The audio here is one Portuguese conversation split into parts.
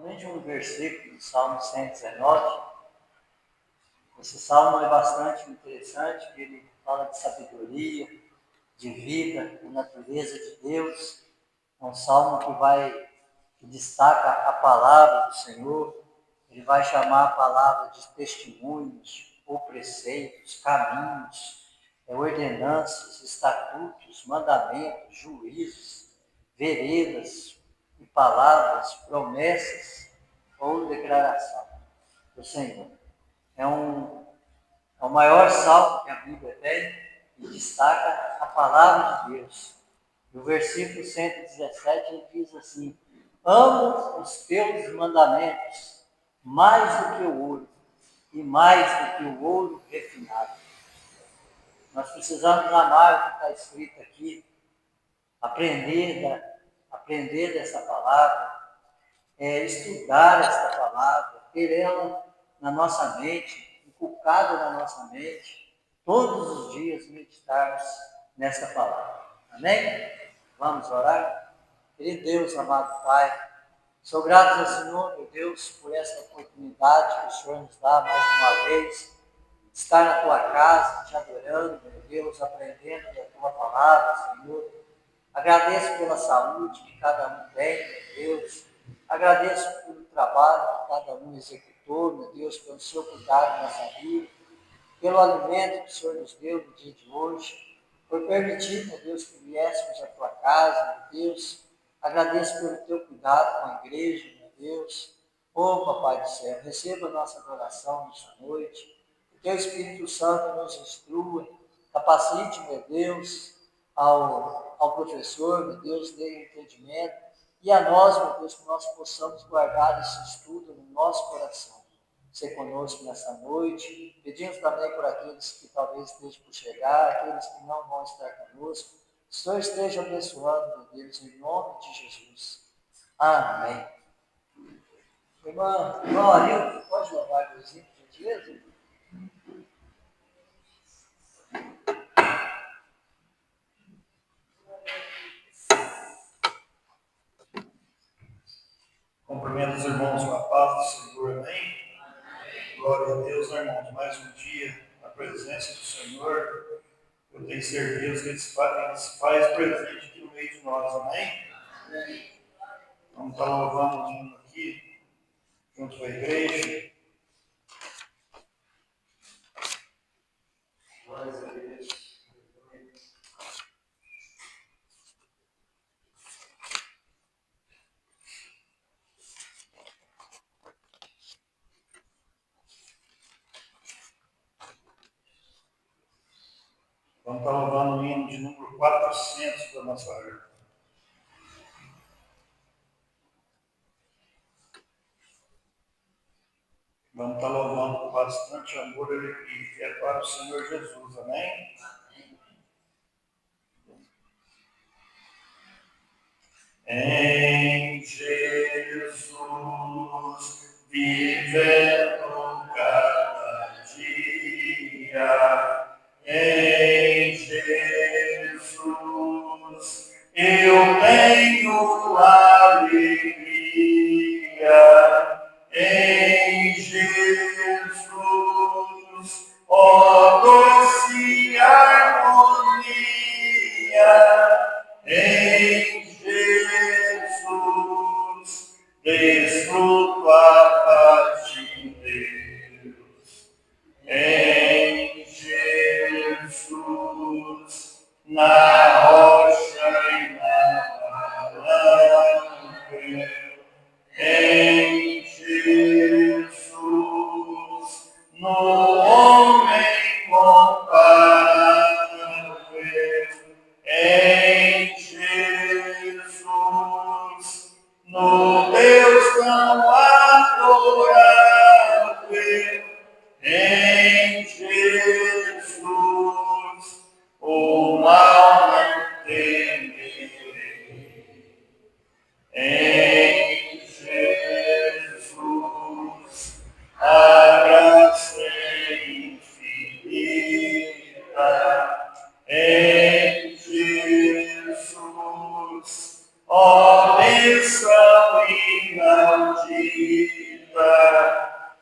somente um versículo do Salmo 119. Esse salmo é bastante interessante, porque ele fala de sabedoria, de vida, de natureza de Deus. É um salmo que destaca a palavra do Senhor. Ele vai chamar a palavra de testemunhos, ou preceitos, caminhos, ordenanças, estatutos, mandamentos, juízos, veredas e palavras, promessas ou declaração do Senhor. É o maior salmo que a Bíblia tem e destaca a palavra de Deus. No versículo 117 ele diz assim: amo os teus mandamentos mais do que o ouro e mais do que o ouro refinado. Nós precisamos amar o que está escrito aqui, aprender dessa palavra, estudar essa palavra, ter ela na nossa mente, inculcada na nossa mente, todos os dias meditarmos nessa palavra. Amém? Vamos orar? Querido Deus, amado Pai, sou grato ao Senhor, meu Deus, por essa oportunidade que o Senhor nos dá mais uma vez, estar na Tua casa, te adorando, meu Deus, aprendendo da Tua palavra, Senhor. Agradeço pela saúde que cada um tem, meu Deus. Agradeço pelo trabalho que cada um executou, meu Deus, pelo seu cuidado nessa vida, pelo alimento que o Senhor nos deu no dia de hoje, por permitir, meu Deus, que viéssemos à Tua casa, meu Deus. Agradeço pelo Teu cuidado com a igreja, meu Deus. Papai do céu, receba a nossa adoração nesta noite. Que Teu Espírito Santo nos instrua, capacite, meu Deus, ao professor, meu Deus, dê entendimento. E a nós, meu Deus, que nós possamos guardar esse estudo no nosso coração. Ser conosco nessa noite. Pedimos também por aqueles que talvez estejam por chegar, aqueles que não vão estar conosco. Que o Senhor esteja abençoando, meu Deus, em nome de Jesus. Amém. Irmão Arilton, pode louvar a Deusinho, por gentileza? Cumprimento os irmãos com a paz do Senhor, amém? Glória a Deus, irmãos, mais um dia na presença do Senhor. Eu tenho certeza que Ele se faz presente aqui no meio de nós, amém? Vamos estar louvando o hino aqui, junto com a igreja. Glória a Deus. Vamos estar louvando o hino de número 400 da nossa harpa. Vamos estar louvando com bastante amor e é para o Senhor Jesus, amém? Em Jesus, vivendo cada dia, em Jesus, eu tenho alegria, em Jesus, ó doce harmonia, em Jesus, desfruto a paz de Deus. Em Jesus, na rocha e na barranca. Em Jesus, no homem comparável. Em Jesus, no Deus tão adorável, em Jesus, o mal não temerei. Em Jesus,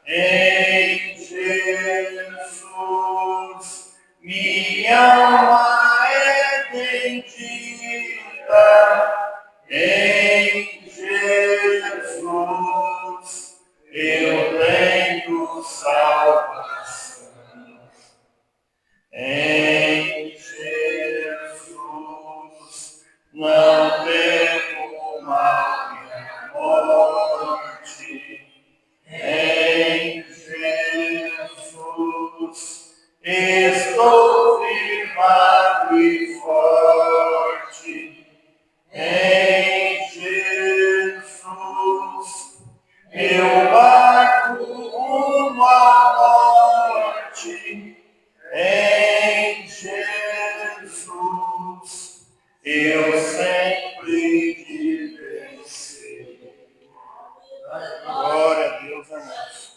em Jesus. Minha alma é bendita em Jesus. Eu tenho salvação em Jesus. Não temo mal nem a morte. Em Jesus estou firmado e forte. Em Jesus meu barco rumo à morte. Em Jesus eu sempre te vencer. Glória a Deus, irmãos.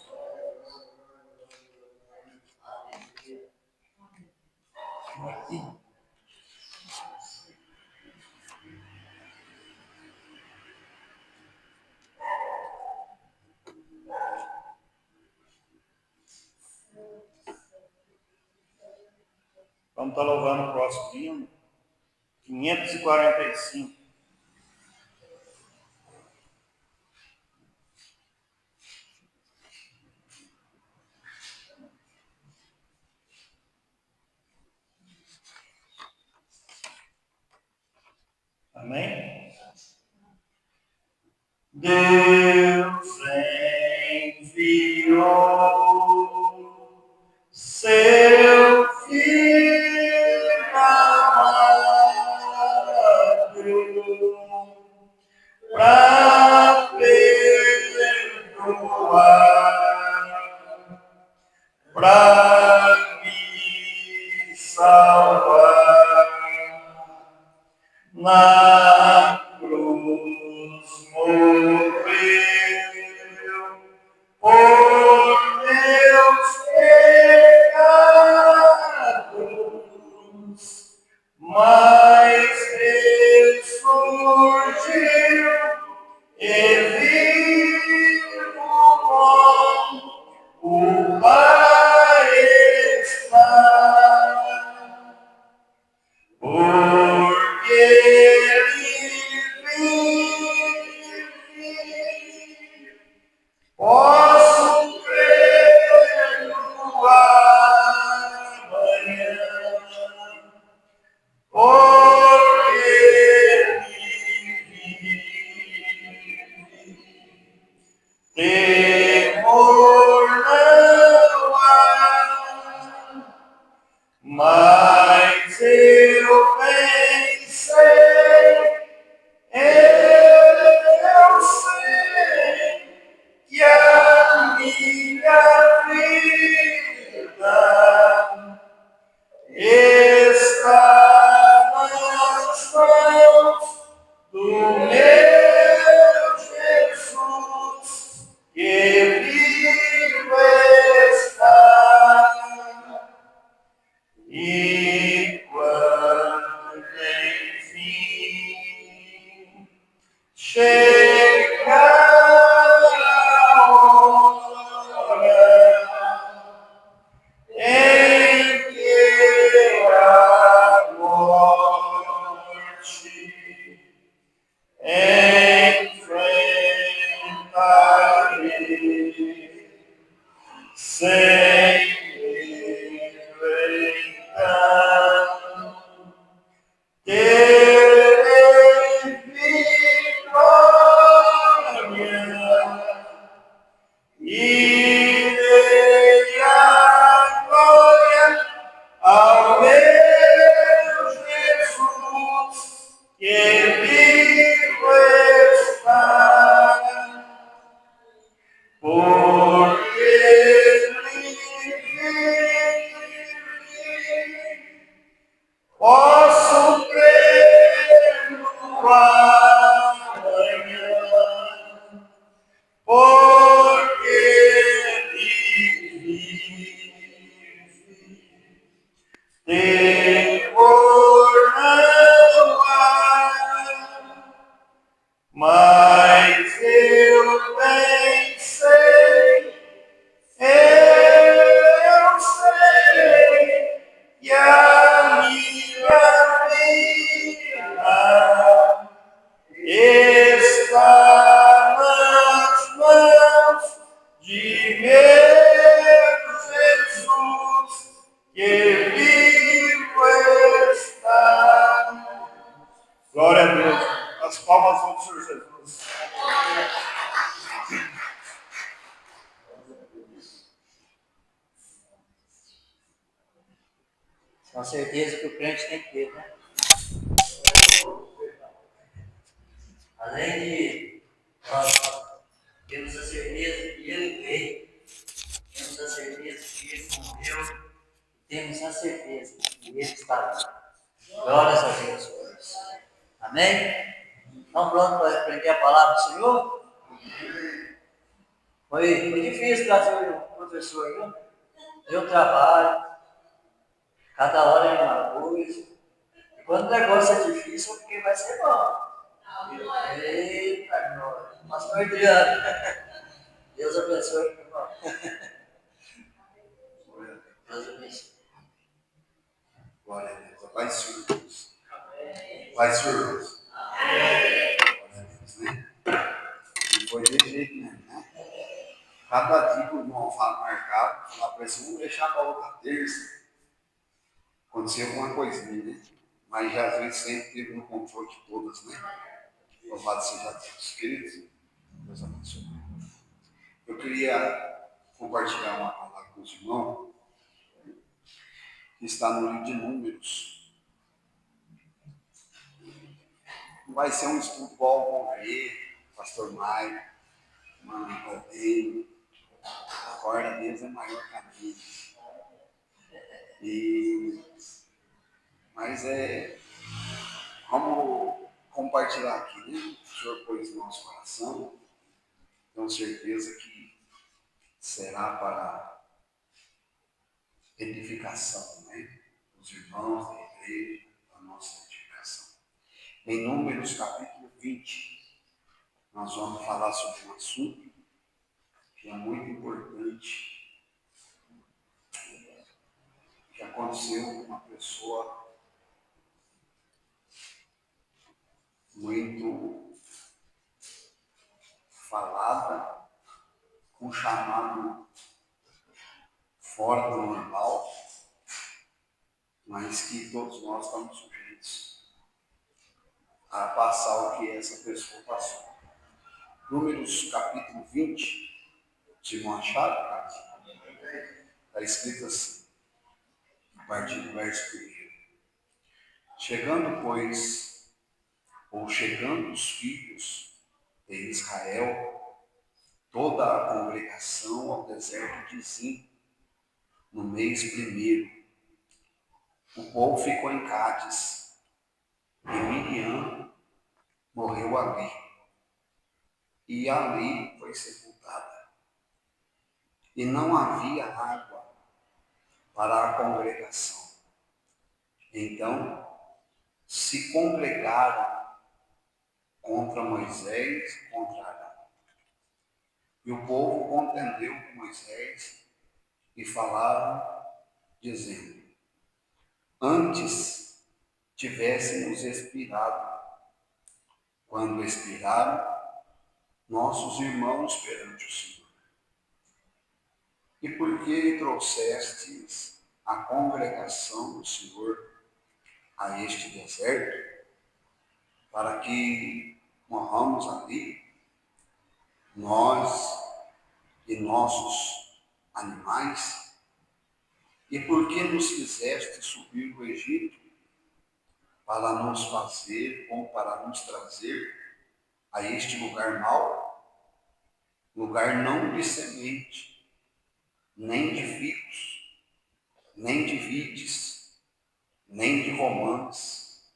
Vamos estar louvando o próximo hino, 545. Amém? Deus enviou seu Filho amado para perdoar, para me salvar. Na cruz morreu por meus pecados, mas ressurgiu e vivo com o Pai está. Porque ele vive, posso crer no amanhã. Porque ele vive, temor não há. Mas eu pensei, eu sei que a minha vida está nas mãos do meu Jesus, que vivo está. E quando enfim chegar a hora em que a morte enfrentarei, sem medo então terei vitória e dei a glória ao meu Jesus, que vivo está. Porque ele vive, posso crer no amanhã. Porque ele vive, temor não há. Mas eu tenho uma certeza que o crente tem que ter, né? Além de nós termos a certeza que Ele veio, temos a certeza que Ele morreu, temos a certeza que Ele está vivo. Glórias a Deus por isso. Amém? Estão prontos para aprender a palavra do Senhor? Foi difícil trazer o professor, viu? Deu trabalho, cada hora é uma coisa. E quando o negócio é difícil, é porque vai ser bom. Eita, glória. Pastor Adriano. Deus abençoe, irmão. Deus abençoe. Glória a Deus. A paz, Senhor. Paz, Senhor. Glória a Deus, né? E foi desse jeito mesmo, né? Cada dia que o irmão fala marcado, fala para assim, vamos deixar para outra terça. Aconteceu alguma coisinha, né? Mas já às vezes sempre teve no controle de todas, né? Louvado seja Deus. Queridos, Deus abençoe. Eu queria compartilhar uma palavra com os irmãos que está no livro de Números. Não vai ser um estudo igual vão ver, pastor Maio, irmão Claudinho. A corda deles é maior que a minha. Mas vamos compartilhar aqui, né? O Senhor pôs no nosso coração. Tenho certeza que será para edificação, né? Dos irmãos da igreja, da nossa edificação. Em Números capítulo 20, nós vamos falar sobre um assunto que é muito importante, que aconteceu com uma pessoa muito falada, com um chamado fora do normal, mas que todos nós estamos sujeitos a passar o que essa pessoa passou. Números capítulo 20, se não acharam, está escrito assim, a partir do verso 1. Chegando os filhos de Israel, toda a congregação ao deserto de Zim, no mês primeiro, o povo ficou em Cádiz, e Miriam morreu ali, e ali foi sepultada. E não havia água para a congregação. Então se congregaram contra Moisés e contra Arão. E o povo contendeu com Moisés e falaram, dizendo: antes tivéssemos expirado. Quando expiraram, nossos irmãos perante o Senhor. E por que trouxestes a congregação do Senhor a este deserto, para que morramos ali, nós e nossos animais? E por que nos fizeste subir do Egito, para nos fazer ou para nos trazer a este lugar mau, lugar não de semente, nem de figos, nem de vides, nem de romãs,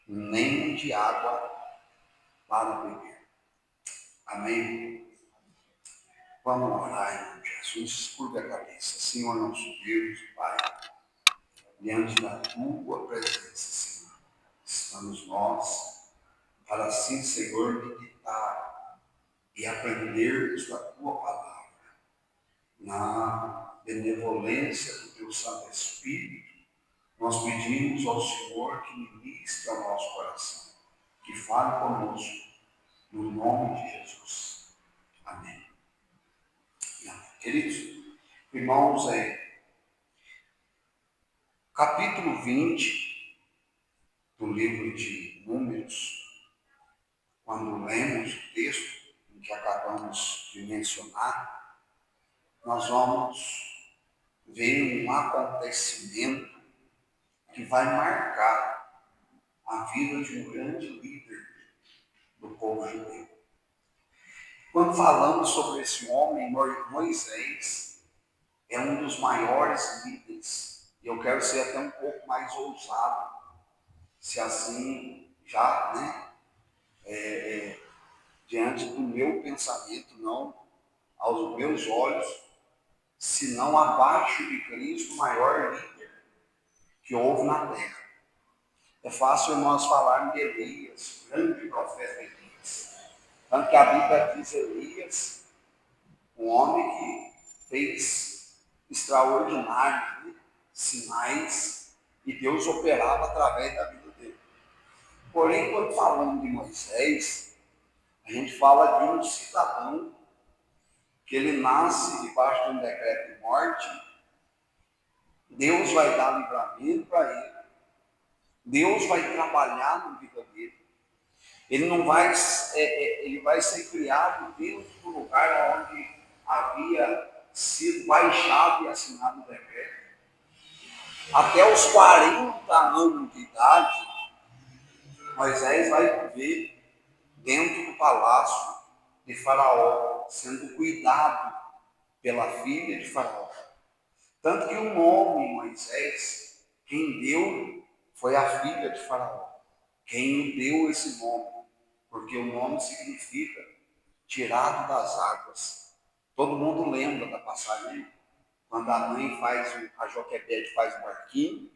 nem de água para beber? Amém? Vamos orar em nome de Jesus. Curva a cabeça. Senhor nosso Deus, Pai, diante da Tua presença, Senhor, estamos nós, para assim, Senhor, meditar e aprendermos da Tua palavra, na benevolência do Teu Santo Espírito. Nós pedimos ao Senhor que ministre ao nosso coração, que fale conosco, no nome de Jesus. Amém. Queridos irmãos, capítulo 20 do livro de Números, quando lemos o texto em que acabamos de mencionar, nós vamos ver um acontecimento que vai marcar a vida de um grande líder do povo judeu. Quando falamos sobre esse homem, Moisés é um dos maiores líderes. E eu quero ser até um pouco mais ousado, se assim já, diante do meu pensamento, não aos meus olhos, se não abaixo de Cristo, o maior líder que houve na terra. É fácil nós falarmos de Elias, o grande profeta Elias. Tanto que a Bíblia diz Elias, um homem que fez extraordinários sinais e Deus operava através da vida dele. Porém, quando falamos de Moisés, a gente fala de um cidadão que ele nasce debaixo de um decreto de morte. Deus vai dar livramento para ele. Deus vai trabalhar na vida dele. Ele não vai, ele vai ser criado dentro do lugar onde havia sido baixado e assinado o decreto. Até os 40 anos de idade, Moisés vai viver dentro do palácio de Faraó, sendo cuidado pela filha de Faraó. Tanto que o nome Moisés, quem deu foi a filha de Faraó. Quem deu esse nome, porque o nome significa tirado das águas. Todo mundo lembra da passagem, quando a mãe a Joquebede faz o barquinho,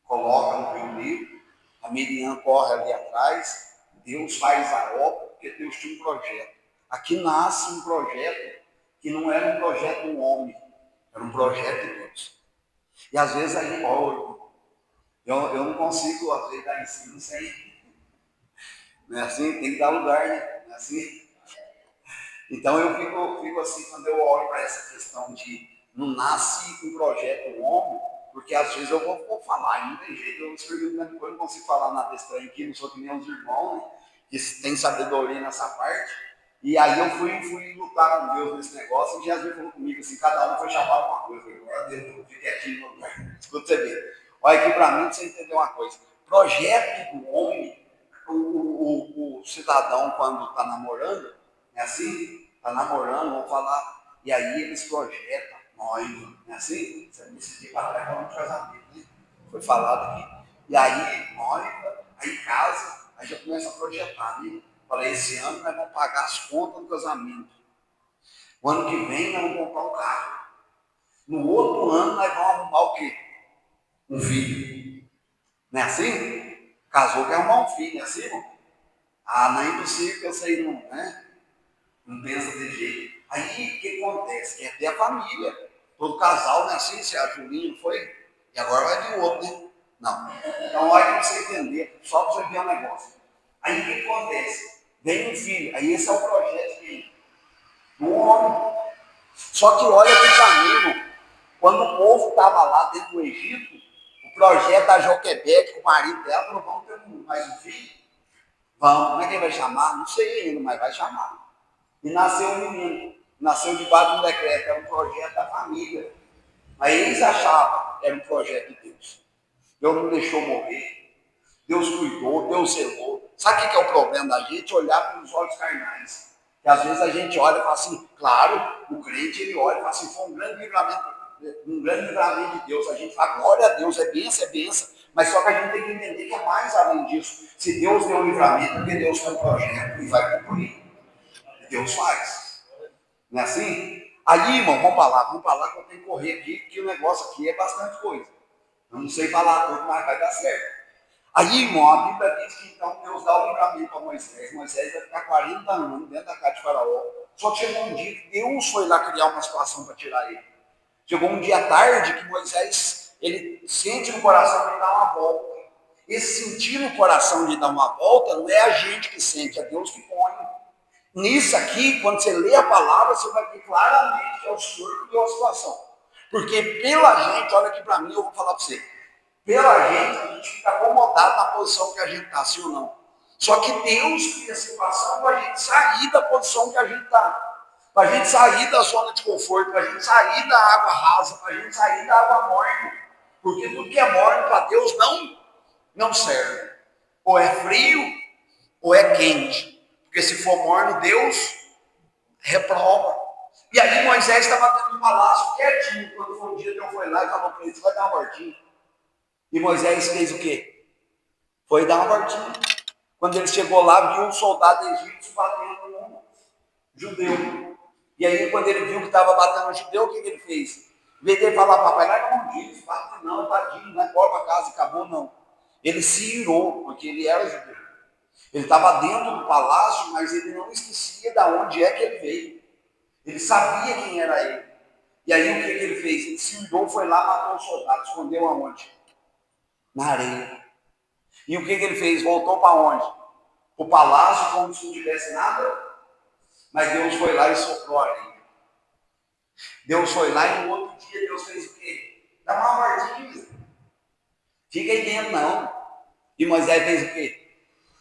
coloca no Rio Negro, a Miriam corre ali atrás, Deus faz a obra, porque Deus tinha um projeto. Aqui nasce um projeto que não era um projeto do homem, era um projeto de Deus. E às vezes a gente, eu não consigo às vezes dar ensino sem, não é assim? Tem que dar lugar, né? Não é assim? Então eu fico assim, quando eu olho para essa questão de não nasce um projeto do homem, porque às vezes eu vou falar, e não tem jeito, eu escrevi grande coisa, não consigo falar nada estranho aqui, não sou que nem os irmãos, né? Que tem sabedoria nessa parte. E aí eu fui lutar com Deus nesse negócio, e Jesus falou comigo assim, cada um foi chamado uma coisa. Eu falei, glória a Deus, eu fiquei quietinho no lugar. Escuta você ver. Olha aqui para mim, pra você entender uma coisa. Projeto do homem, o cidadão quando está namorando, é assim? Está namorando, vamos falar, e aí eles projetam, noiva, não é assim? Você decidiu para trás de casamento, né? Foi falado aqui. E aí, noiva, aí casa, aí já começa a projetar, né? Falei, esse ano nós vamos pagar as contas do casamento. O ano que vem nós vamos comprar um carro. No outro ano nós vamos arrumar o quê? Um filho. Não é assim? Casou quer arrumar um filho, não é assim, irmão? Ah, não é impossível que eu sei não, né? Não pensa de jeito. Aí o que acontece? Quer ter a família. Todo casal não é assim, se a Julinha não foi, e agora vai vir outro, né? Não. Então olha para você entender, só para você ver um negócio. Aí o que acontece? Vem um filho, aí esse é o projeto do homem. Só que olha aqui para mim, irmão, quando o povo estava lá dentro do Egito, o projeto da Joquebede, o marido dela, falou, vamos ter mais um filho? Vamos, como é que ele vai chamar? Não sei ainda, mas vai chamar. E nasceu um menino, nasceu debaixo de um decreto, era um projeto da família. Mas eles achavam que era um projeto de Deus. Deus não deixou morrer, Deus cuidou, Deus zelou. Sabe o que é o problema da gente? Olhar pelos olhos carnais. Que às vezes a gente olha e fala assim, claro, o crente ele olha e fala assim, foi um grande livramento de Deus. A gente fala, glória a Deus, é benção, é benção. Mas só que a gente tem que entender que é mais além disso. Se Deus deu um livramento, porque Deus tem um projeto e vai cumprir. Deus faz. Não é assim? Aí, irmão, vamos para lá que eu tenho que correr aqui, porque o negócio aqui é bastante coisa. Eu não sei falar tudo, mas vai dar certo. Aí, irmão, a Bíblia diz que então Deus dá o livramento para Moisés. Moisés vai ficar 40 anos dentro da casa de Faraó. Só que chegou um dia que Deus foi lá criar uma situação para tirar ele. Chegou um dia tarde que Moisés, ele sente no coração de dar uma volta. Esse sentir no coração de dar uma volta não é a gente que sente, é Deus que põe. Nisso aqui, quando você lê a palavra, você vai ver claramente que é o Senhor que deu a situação. Porque pela gente, olha aqui para mim, eu vou falar para você. Pela gente, a gente fica acomodado na posição que a gente está, sim ou não? Só que Deus cria a situação para a gente sair da posição que a gente está. Para a gente sair da zona de conforto, para a gente sair da água rasa, para a gente sair da água morna. Porque tudo que é morno para Deus não serve. Ou é frio, ou é quente. Porque se for morno, Deus reprova. E aí Moisés estava dentro do palácio quietinho. Quando foi um dia, Deus foi lá e falou para ele: você vai dar uma voltinha. E Moisés fez o quê? Foi dar uma voltinha. Quando ele chegou lá, viu um soldado egípcio batendo no judeu. E aí, quando ele viu que estava batendo no judeu, o que ele fez? Em vez dele falar: papai, larga a mão disso, bate não, tadinho, vai embora para casa e acabou, não. Ele se irou, porque ele era judeu. Ele estava dentro do palácio, mas ele não esquecia de onde é que ele veio. Ele sabia quem era ele. E aí o que ele fez? Ele se irou, foi lá, matou o soldado, escondeu aonde? Na areia. E o que ele fez? Voltou para onde? Para o palácio, como se não tivesse nada. Mas Deus foi lá e soprou a areia. Deus foi lá e no outro dia Deus fez o quê? Dá uma voltinha. Fica aí dentro não. E Moisés fez o quê?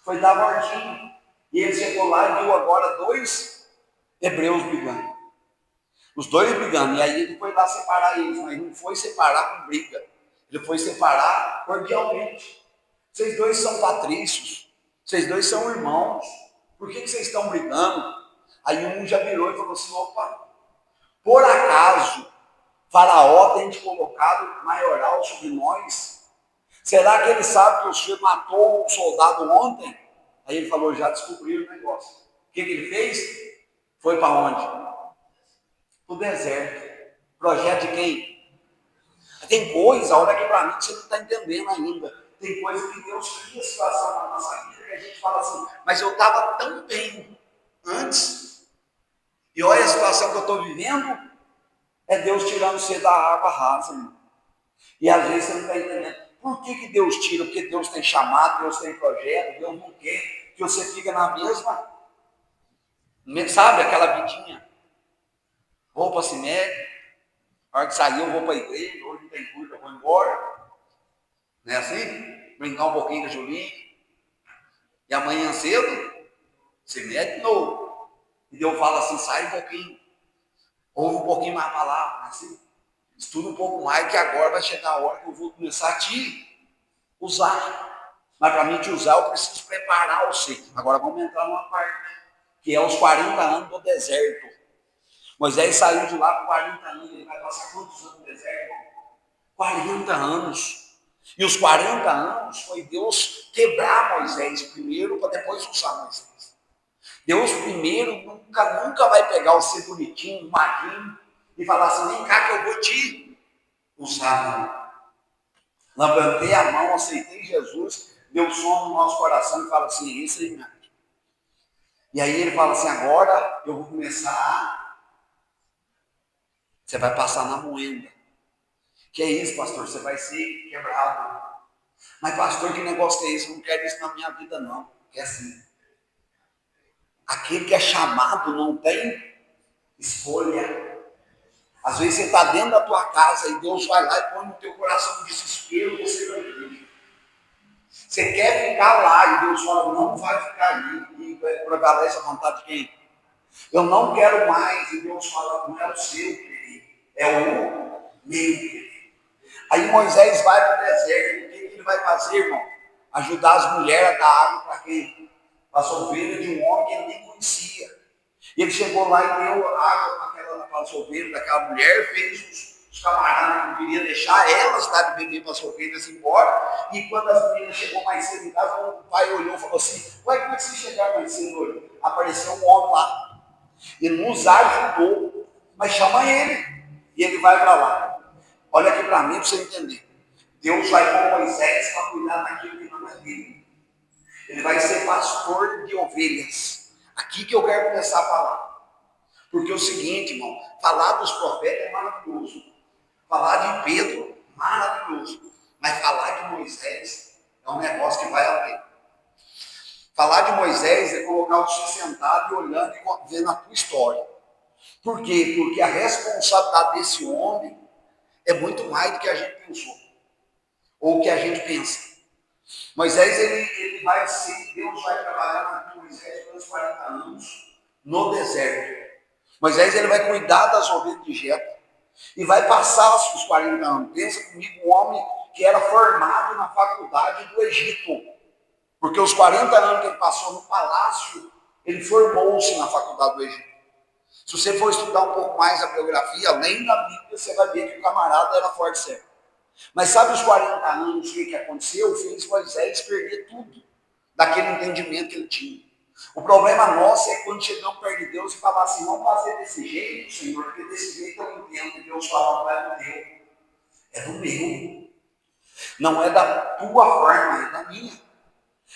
Foi dar a voltinha. E ele chegou lá e viu agora 2 hebreus brigando. Os 2 brigando. E aí ele foi lá separar eles. Mas não foi separar com briga. Ele foi separar cordialmente. Vocês 2 são patrícios. Vocês 2 são irmãos. Por que vocês estão brigando? Aí um já virou e falou assim: opa, por acaso Faraó tem te colocado maioral sobre nós? Será que ele sabe que o senhor matou um soldado ontem? Aí ele falou: já descobriram o negócio. O que ele fez? Foi para onde? Para o deserto. Projeto de quem? Tem coisa, olha aqui para mim, que você não está entendendo ainda. Tem coisa que Deus cria situação na nossa vida que a gente fala assim: mas eu estava tão bem antes. E olha a situação que eu estou vivendo. É Deus tirando você da água rasa, irmão. E às vezes você não está entendendo. Por que Deus tira? Porque Deus tem chamado, Deus tem projeto, Deus não quer que você fique na mesma. Sabe aquela vidinha? Vou para a Cimed, a hora que sair eu vou para a igreja, hoje não tem culto, eu vou embora. Não é assim? Brincar um pouquinho com a Julinha. E amanhã cedo, Cimed de novo. E Deus fala assim: sai um pouquinho. Ouve um pouquinho mais a palavra, assim. Estuda um pouco mais, que agora vai chegar a hora que eu vou começar a te usar. Mas para mim te usar, eu preciso preparar você. Agora vamos entrar numa parte, que é os 40 anos do deserto. Moisés saiu de lá por 40 anos. Ele vai passar quantos anos no deserto? 40 anos. E os 40 anos foi Deus quebrar Moisés primeiro, para depois usar Moisés. Deus primeiro nunca vai pegar o ser bonitinho, magrinho, e falar assim: vem cá que eu vou te usar. Não. Levantei a mão, aceitei Jesus, deu som no nosso coração e fala assim: isso aí, minha. E aí ele fala assim: agora eu vou começar. Você vai passar na moenda. Que é isso, pastor? Você vai ser quebrado. Mas pastor, que negócio é esse? Eu não quero isso na minha vida, não. É assim. Aquele que é chamado não tem escolha. Às vezes você está dentro da tua casa e Deus vai lá e põe no teu coração um desespero, você não tem. Você quer ficar lá e Deus fala: não vai ficar ali. E prevalece a vontade de quem? Eu não quero mais. E Deus fala: não é o seu querer, é o meu querer. Aí Moisés vai para o deserto. O que ele vai fazer, irmão? Ajudar as mulheres a dar água para quem? Para as ovelhas de um homem que ele nem conhecia. E ele chegou lá e deu água para as ovelhas daquela mulher, fez os camaradas que não queriam deixar elas dar de beber para as ovelhas embora. E quando as meninas chegou mais cedo em casa, o pai olhou e falou assim: ué, como é que você chegaram mais cedo hoje? Apareceu um homem lá. Ele nos ajudou, mas chama ele. E ele vai para lá. Olha aqui para mim, para você entender. Deus vai com Moisés para cuidar daquilo que não é dele. Ele vai ser pastor de ovelhas. Aqui que eu quero começar a falar. Porque é o seguinte, irmão, falar dos profetas é maravilhoso. Falar de Pedro, maravilhoso. Mas falar de Moisés é um negócio que vai além. Falar de Moisés é colocar você sentado e olhando e vendo a tua história. Por quê? Porque a responsabilidade desse homem é muito mais do que a gente pensou. Ou o que a gente pensa. Moisés, ele vai ser, Deus vai trabalhar com Moisés pelos 40 anos no deserto. Moisés, ele vai cuidar das ovelhas de Jetro. E vai passar os 40 anos. Pensa comigo, um homem que era formado na faculdade do Egito. Porque os 40 anos que ele passou no palácio, ele formou-se na faculdade do Egito. Se você for estudar um pouco mais a biografia, além da Bíblia, você vai ver que o camarada era forte certo. Mas sabe os 40 anos, o que aconteceu? Fez Moisés perder tudo daquele entendimento que ele tinha. O problema nosso é quando chegamos perto de Deus e falamos assim, vamos fazer desse jeito, Senhor, porque desse jeito eu entendo que Deus fala, não é do meu. É do meu. Não é da tua forma, é da minha.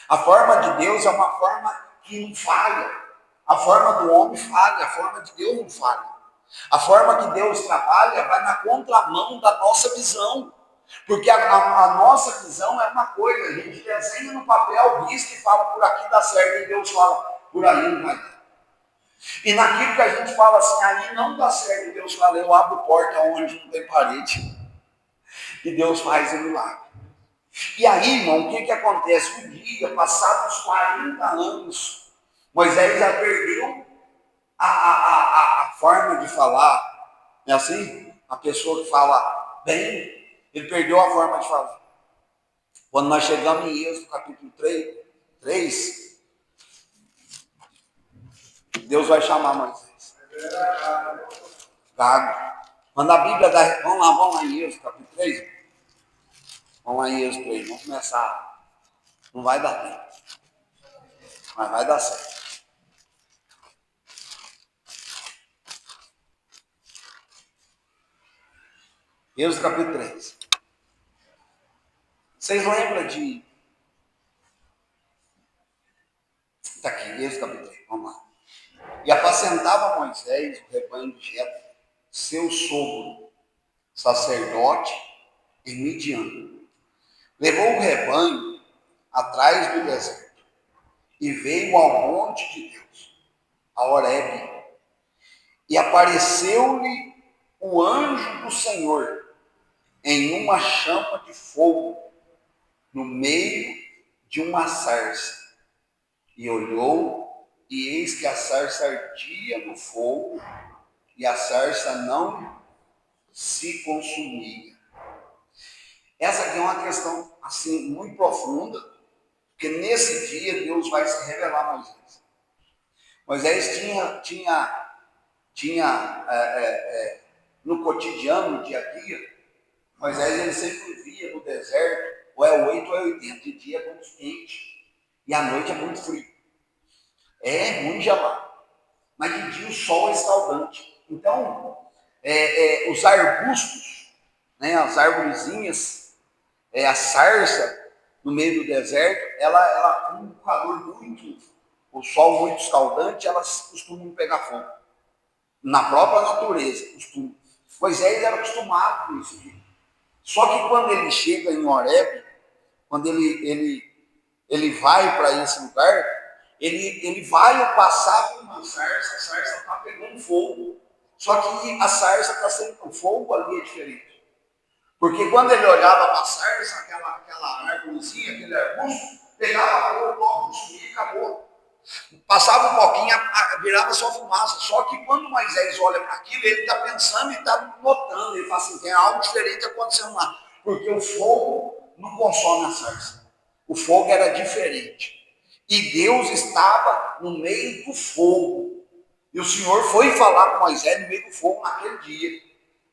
A forma de Deus é uma forma que não falha. A forma do homem falha, a forma de Deus não falha. A forma que Deus trabalha vai na contramão da nossa visão. Porque a nossa visão é uma coisa, a gente desenha no papel, risca e fala por aqui dá certo, e Deus fala por aí não vai dar. E naquilo que a gente fala assim, aí não dá certo, Deus fala, eu abro porta onde não tem parede. E Deus faz o milagre. E aí, irmão, o que acontece? Um dia, passados 40 anos, Moisés já perdeu a forma de falar. Não é assim? A pessoa que fala bem, ele perdeu a forma de falar. Quando nós chegamos em Êxodo, capítulo 3, Deus vai chamar Moisés. Gago. Quando a Bíblia dá... Vamos lá em Êxodo, capítulo 3. Vamos lá em Êxodo 3. Vamos começar. Não vai dar tempo. Mas vai dar certo. Êxodo capítulo 3. Vocês lembram de... Está aqui, Êxodo capítulo 3. Vamos lá. E apacentava Moisés o rebanho de Jetro, seu sogro, sacerdote, em Midian. Levou o rebanho atrás do deserto e veio ao monte de Deus, a Horebe. E apareceu-lhe o anjo do Senhor em uma chama de fogo no meio de uma sarça. E olhou, e eis que a sarça ardia no fogo, e a sarça não se consumia. Essa aqui é uma questão assim muito profunda, porque nesse dia Deus vai se revelar a Moisés. Moisés tinha no cotidiano, no dia a dia, Moisés ele sempre via no deserto, ou é 8 ou é 80, de dia é muito quente e à noite é muito frio. É muito gelado, mas de dia o sol é escaldante. Então, os arbustos, né, as arvorezinhas, a sarça no meio do deserto, ela com um calor muito, o sol muito escaldante, elas costumam pegar fogo. Na própria natureza, costumam. Moisés era acostumado com isso aqui. Só que quando ele chega em Horebe, quando ele vai para esse lugar, ele vai passar por uma sarça, a sarça está pegando fogo. Só que a sarça está sendo com fogo ali é diferente. Porque quando ele olhava para a sarça, aquela árvorezinha, aquele arbusto, pegava fogo, logo sumia e acabou. Passava um pouquinho, virava só fumaça. Só que quando Moisés olha para aquilo, ele está pensando e está notando. Ele fala assim, tem algo diferente acontecendo lá. Porque o fogo não consome a sarça. O fogo era diferente. E Deus estava no meio do fogo. E o Senhor foi falar com Moisés no meio do fogo naquele dia.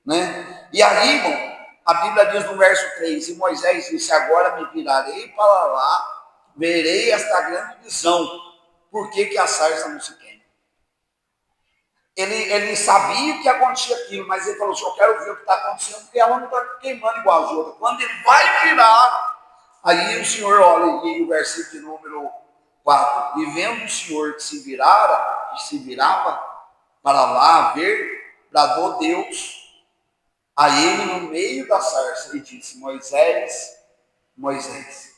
Né? E aí, irmão, a Bíblia diz no verso 3, e Moisés disse, agora me virarei para lá, verei esta grande visão. Por que a sarça não se queima? Ele sabia que acontecia aquilo, mas ele falou assim, eu quero ver o que está acontecendo, porque ela não está queimando igual as outras. Quando ele vai virar, aí o Senhor olha, e o versículo de número 4, e vendo o Senhor que se virava para lá ver, bradou Deus a ele no meio da sarça e disse, Moisés, Moisés.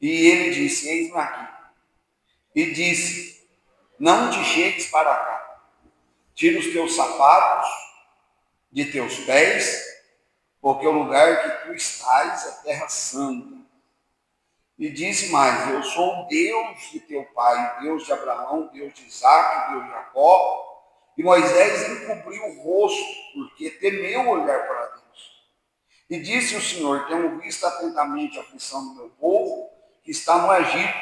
E ele disse, eis-me aqui. E disse, não te chegues para cá, tira os teus sapatos de teus pés, porque o lugar que tu estás é terra santa. E disse mais, eu sou o Deus de teu pai, o Deus de Abraão, o Deus de Isaque, o Deus de Jacó. E Moisés encobriu o rosto, porque temeu olhar para Deus. E disse o Senhor: tenho visto atentamente a aflição do meu povo, que está no Egito,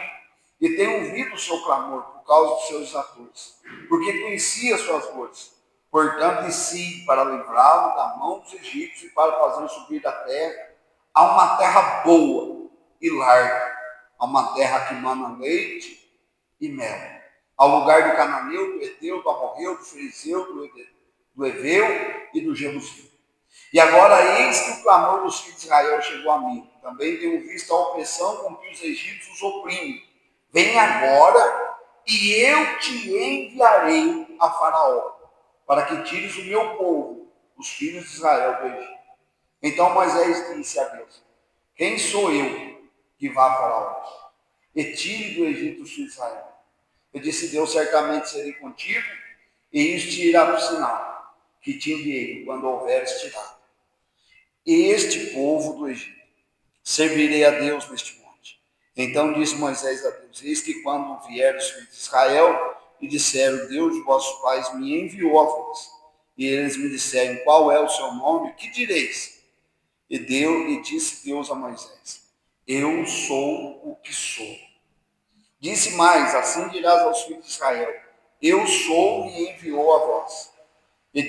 e tenho ouvido o seu clamor por causa dos seus atores, porque conhecia as suas dores. Portanto, desci para livrá-lo da mão dos egípcios e para fazer subir da terra a uma terra boa e larga, a uma terra que mana leite e mel, ao lugar do cananeu, do Eteu, do Amorreu, do Ferizeu, do Eveu e do Jebuseu. E agora eis que o clamor dos filhos de Israel chegou a mim. Também tenho visto a opressão com que os egípcios oprimem. Vem agora e eu te enviarei a Faraó, para que tires o meu povo, os filhos de Israel, do Egito. Então Moisés disse a Deus: quem sou eu que vá a Faraó e tire do Egito os filhos de Israel? Eu disse: Deus, certamente serei contigo, e isso te irá por sinal, que te enviei quando houveres tirado este povo do Egito. Servirei a Deus neste monte. Então disse Moisés a Deus: eis que quando vieram os filhos de Israel e disseram: Deus de vossos pais me enviou a vós, e eles me disseram: qual é o seu nome? Que direis? E disse Deus a Moisés: eu sou o que sou. Disse mais: assim dirás aos filhos de Israel: eu sou e enviou a vós. E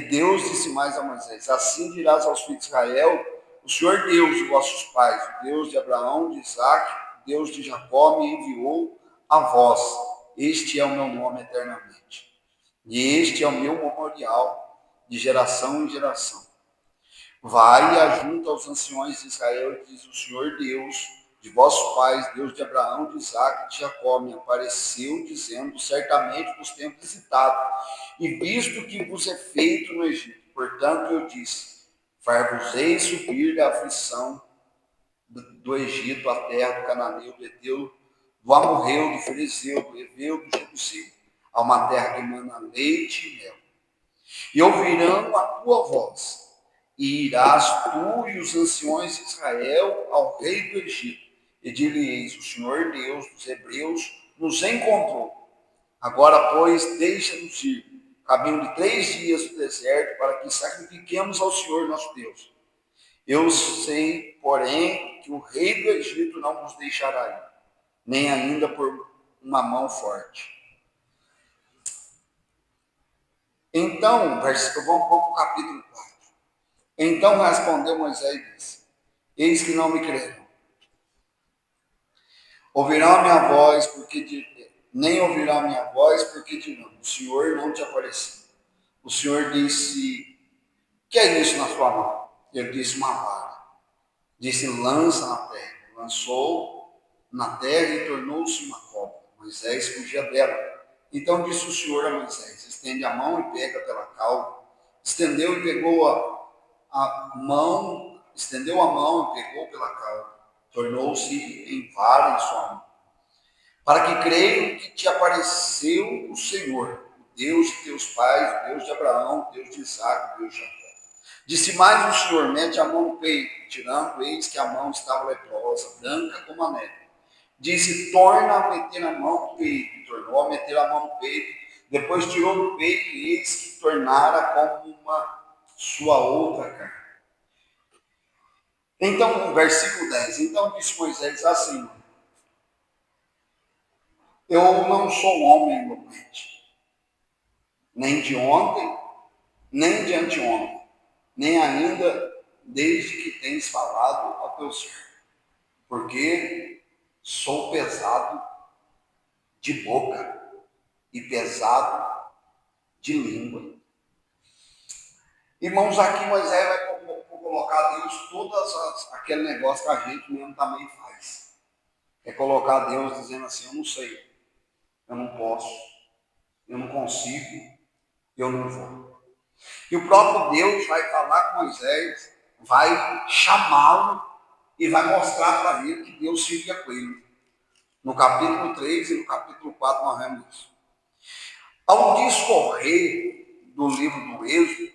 Deus disse mais a Moisés: assim dirás aos filhos de Israel: o Senhor Deus de vossos pais, o Deus de Abraão, de Isaque, o Deus de Jacó, me enviou a vós. Este é o meu nome eternamente, e este é o meu memorial de geração em geração. Vai e ajunta aos anciões de Israel, e diz: o Senhor Deus de vossos pais, Deus de Abraão, de Isaque e de Jacó, me apareceu, dizendo: certamente vos tenho visitado, e visto que vos é feito no Egito. Portanto, eu disse: far-vos-ei subir da aflição do Egito, à terra do cananeu, do Eteu, do Amorreu, do Ferizeu, do Eveu, do Jebuseu, a uma terra que mana leite e mel. E ouvirão a tua voz, e irás tu e os anciões de Israel ao rei do Egito, e dir-lhe-eis: o Senhor Deus dos Hebreus nos encontrou. Agora, pois, deixa-nos ir, caminho de 3 dias no deserto, para que sacrifiquemos ao Senhor nosso Deus. Eu sei, porém, que o rei do Egito não nos deixará ir, nem ainda por uma mão forte. Então, vamos para o capítulo 4. Então respondeu Moisés e disse: eis que não me creram. Ouvirão a minha voz, nem ouvirão a minha voz, porque dirão: o Senhor não te apareceu. O Senhor disse: que é isso na sua mão? Ele disse: uma vara. Disse: lança na terra. Lançou na terra e tornou-se uma cobra. Moisés fugia dela. Então disse o Senhor a Moisés: estende a mão e pega pela cauda. Estendeu e pegou a mão, estendeu a mão e pegou pela cauda. Tornou-se em vara em sua mão, para que creiam que te apareceu o Senhor, o Deus de teus pais, o Deus de Abraão, o Deus de Isaque, o Deus de Jacó. Disse mais o Senhor: mete a mão no peito. Tirando, eis que a mão estava leprosa, branca como a neve. Disse: torna a meter a mão no peito. Tornou a meter a mão no peito. Depois tirou do peito, e eis que tornara como uma sua outra carne. Então, versículo 10. Então disse Moisés assim: eu não sou homem eloquente, nem de ontem, nem de anteontem, nem ainda desde que tens falado ao teu servo, porque sou pesado de boca e pesado de língua. Irmãos, aqui Moisés vai colocar a Deus aquele negócio que a gente mesmo também faz. É colocar a Deus dizendo assim: eu não sei, eu não posso, eu não consigo, eu não vou. E o próprio Deus vai falar com Moisés, vai chamá-lo e vai mostrar para ele que Deus seria com ele. No capítulo 3 e no capítulo 4 nós vemos isso. Ao discorrer do livro do Êxodo,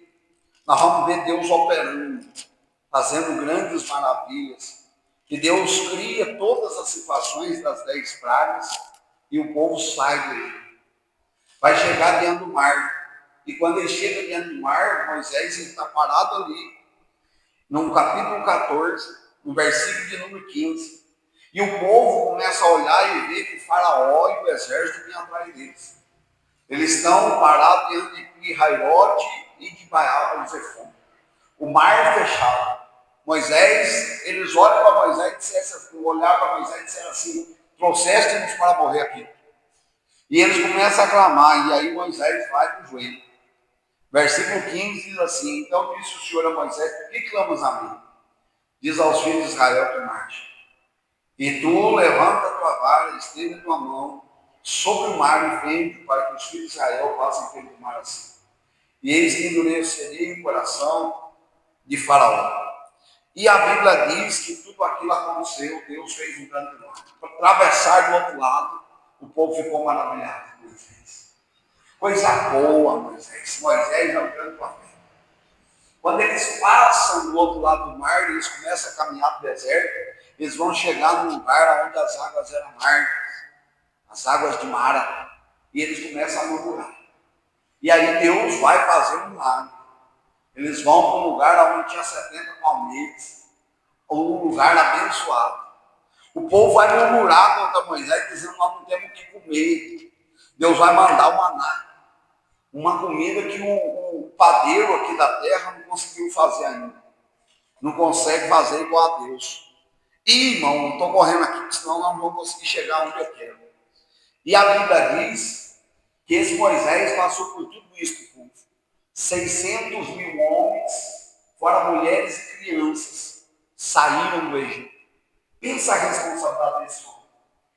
nós vamos ver Deus operando, fazendo grandes maravilhas. Que Deus cria todas as situações das 10 pragas e o povo sai do Egito. vai chegar dentro do mar. E quando ele chega dentro do mar, Moisés está parado ali, no capítulo 14, no versículo de número 15. E o povo começa a olhar e ver que Faraó e o exército vêm atrás deles. Eles estão parados diante de Pi-Hahirote e de Baal-Zephon. O mar fechado. Moisés, eles olham para Moisés e olharam para Moisés e disseram assim: trouxeste-nos para morrer aqui. E eles começam a clamar, e aí Moisés vai para o joelho. Versículo 15 diz assim: então disse o Senhor a Moisés: por que clamas a mim? Diz aos filhos de Israel que marche. E tu levanta a tua vara, estende a tua mão sobre o mar e fende, para que os filhos de Israel passem pelo mar assim. E eis que endureceria o coração de Faraó. E a Bíblia diz que tudo aquilo aconteceu, Deus fez um grande milagre. Para atravessar do outro lado, o povo ficou maravilhado com Moisés. Coisa boa, Moisés. Moisés é um grande profeta. Quando eles passam do outro lado do mar, eles começam a caminhar no deserto, eles vão chegar num lugar onde as águas eram amargas, as águas de Mara, e eles começam a murmurar. E aí Deus vai fazer um milagre. Eles vão para um lugar onde tinha 70 palmeiras, um lugar abençoado. O povo vai murmurar contra Moisés, dizendo: nós não temos o que comer. Deus vai mandar o maná, uma comida que o padeiro aqui da terra não conseguiu fazer ainda. Não consegue fazer igual a Deus. E, irmão, não estou correndo aqui, senão não vou conseguir chegar onde eu quero. E a Bíblia diz que esse Moisés passou por tudo isso, povo. 600 mil homens, fora mulheres e crianças, saíram do Egito. Pensa a responsabilidade desse homem.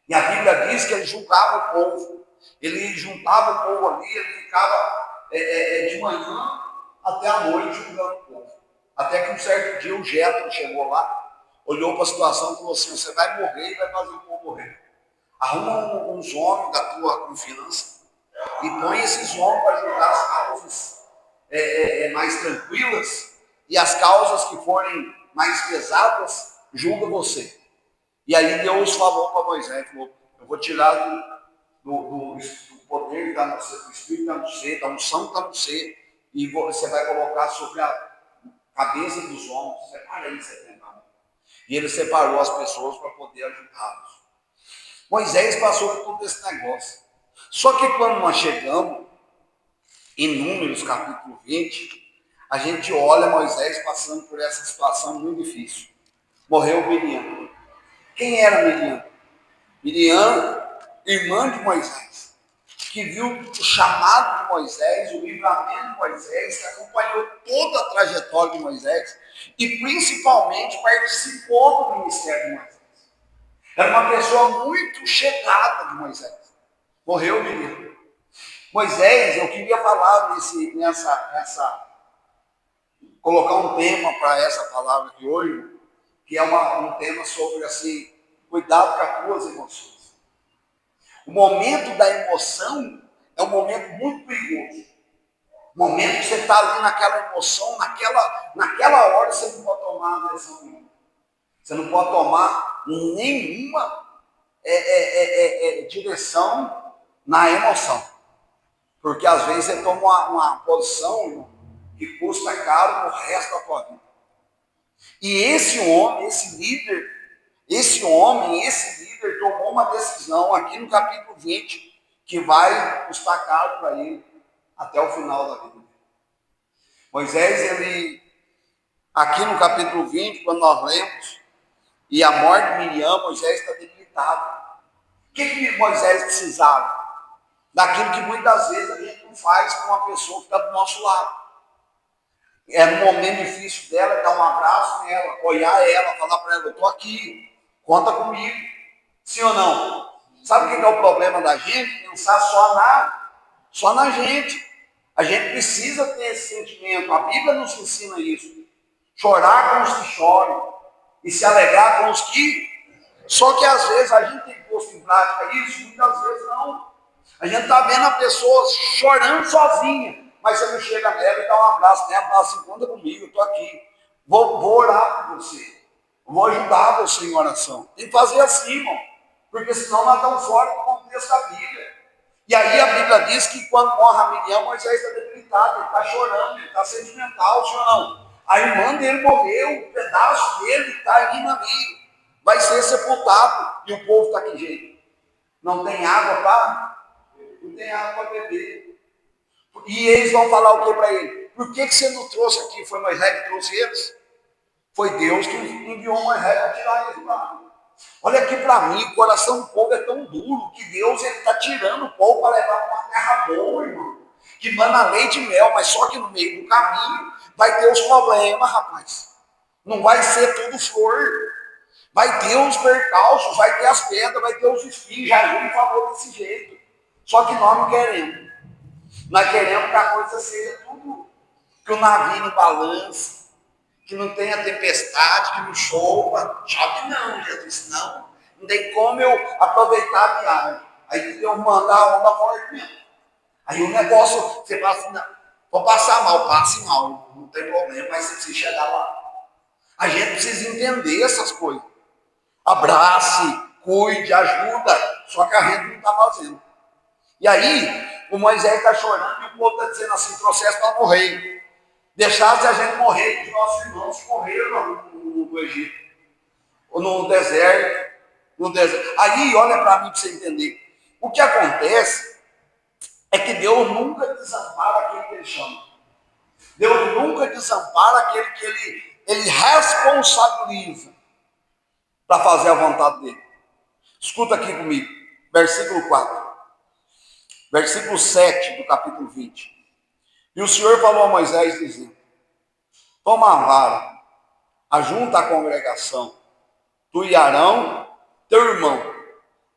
E a Bíblia diz que ele julgava o povo. Ele juntava o povo ali, ele ficava de manhã até a noite julgando o povo. Até que um certo dia o Jétro chegou lá, olhou para a situação e falou assim: você vai morrer e vai fazer o povo morrer. Arruma uns homens da tua confiança e põe esses homens para julgar as causas mais tranquilas, e as causas que forem mais pesadas, julga você. E aí Deus falou para Moisés: falou, eu vou tirar do poder que está no ser, do Espírito que está no ser, da unção que está no ser, e você vai colocar sobre a cabeça dos homens. Separa aí, você tem. E ele separou as pessoas para poder ajudá-los. Moisés passou por todo esse negócio. Só que quando nós chegamos em Números capítulo 20, a gente olha Moisés passando por essa situação muito difícil. Morreu Miriam. Quem era Miriam? Miriam, irmã de Moisés, que viu o chamado de Moisés, o livramento de Moisés, que acompanhou toda a trajetória de Moisés e principalmente participou do ministério de Moisés. Era uma pessoa muito chegada de Moisés. Morreu Miriam. Moisés, eu queria falar colocar um tema para essa palavra de hoje, que é um tema sobre assim, cuidado com as tuas emoções. O momento da emoção é um momento muito perigoso. O momento que você está ali naquela emoção, naquela hora você não pode tomar uma decisão nenhuma. Você não pode tomar nenhuma direção na emoção. Porque às vezes você toma uma posição que custa caro pro resto da tua vida. E esse homem, esse líder tomou uma decisão aqui no capítulo 20, que vai custar caro para ele até o final da vida dele. Moisés, aqui no capítulo 20, quando nós lemos, e a morte de Miriam, Moisés está debilitado. O que Moisés precisava? Daquilo que muitas vezes a gente não faz com uma pessoa que está do nosso lado. É no momento difícil dela, dar um abraço nela, apoiar ela, falar para ela: eu estou aqui, conta comigo. Sim ou não? Sabe o que é o problema da gente? Pensar só na gente. A gente precisa ter esse sentimento. A Bíblia nos ensina isso. Chorar com os que choram e se alegrar com os que... Só que às vezes a gente tem posto em prática isso, muitas vezes não. A gente está vendo a pessoa chorando sozinha, mas você não chega nela e dá um abraço nela e fala assim: conta comigo, eu estou aqui. Vou orar por você. Vou ajudar você em oração. Tem que fazer assim, irmão. Porque senão nós estamos fora do contexto da Bíblia. E aí a Bíblia diz que quando morre a Miriam, Moisés está debilitado, ele está chorando, ele está sentimental, senhor não. A irmã dele morreu, um pedaço dele está aí na minha, vai ser sepultado. E o povo está aqui, gente. Não tem água para? Não tem água para beber. E eles vão falar o que para ele? Por que você não trouxe aqui? Foi Moisés que trouxe eles? Foi Deus que enviou Moisés para tirar eles lá. Olha aqui para mim, o coração do povo é tão duro que Deus está tirando o povo para levar para uma terra boa, irmão. Que manda leite e mel, mas só que no meio do caminho vai ter os problemas, rapaz. Não vai ser tudo flor. Vai ter os percalços, vai ter as pedras, vai ter os espinhos. Já a gente falou desse jeito. Só que nós não queremos. Nós queremos que a coisa seja tudo, que o navio não balance, que não tenha tempestade, que não chova. Chove não, Jesus, não. Não tem como eu aproveitar a viagem. Aí eu mandar a onda forte mesmo. Aí o negócio, você fala assim, não, vou passar mal, passe mal, não tem problema, mas você precisa chegar lá. A gente precisa entender essas coisas. Abrace, cuide, ajuda, só que a gente não está fazendo. E aí, o Moisés está chorando e o povo está dizendo assim, processo para morrer. Deixasse a gente morrer, os nossos irmãos morreram no Egito, ou no deserto. Aí, olha para mim para você entender. O que acontece é que Deus nunca desampara aquele que ele chama. Deus nunca desampara aquele que ele responsabiliza para fazer a vontade dele. Escuta aqui comigo, versículo 4. Versículo 7 do capítulo 20. E o Senhor falou a Moisés, dizendo: toma a vara, ajunta a congregação, tu e Arão, teu irmão,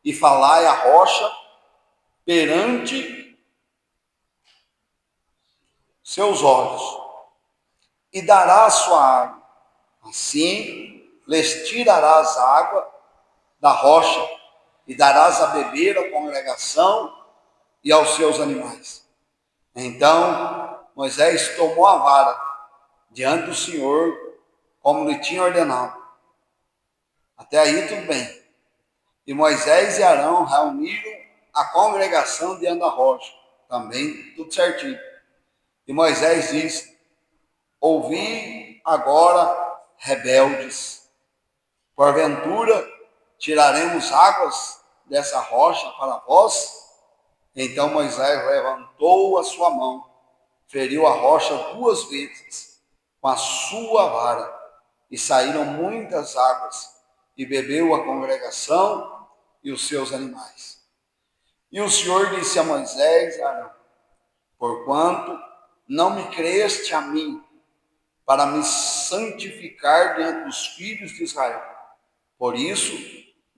e falai a rocha perante seus olhos, e dará a sua água. Assim lhes tirarás água da rocha, e darás a beber à congregação e aos seus animais. Então Moisés tomou a vara diante do Senhor, como lhe tinha ordenado. Até aí tudo bem. E Moisés e Arão reuniram a congregação diante da rocha. Também tudo certinho. E Moisés disse: ouvi agora, rebeldes, porventura tiraremos águas dessa rocha para vós? Então Moisés levantou a sua mão, feriu a rocha 2 vezes com a sua vara, e saíram muitas águas, e bebeu a congregação e os seus animais. E o Senhor disse a Moisés e Arão: porquanto não me creste a mim, para me santificar diante dos filhos de Israel, por isso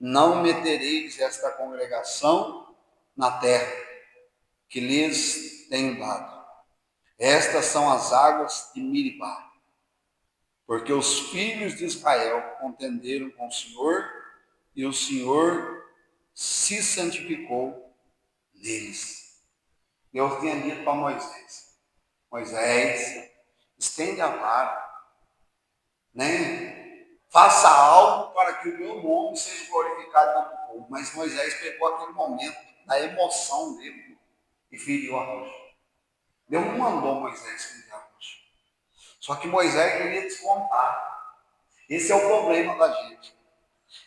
não metereis esta congregação na terra que lhes tenho dado. Estas são as águas de Miribá, porque os filhos de Israel contenderam com o Senhor, e o Senhor se santificou neles. Deus tinha dito para Moisés: Moisés, estende a vara, né? Faça algo para que o meu nome seja glorificado no povo. Mas Moisés pegou aquele momento da emoção dele e feriu a rocha. Deus não mandou Moisés ferir a rocha. Só que Moisés queria descontar. Esse é o problema da gente.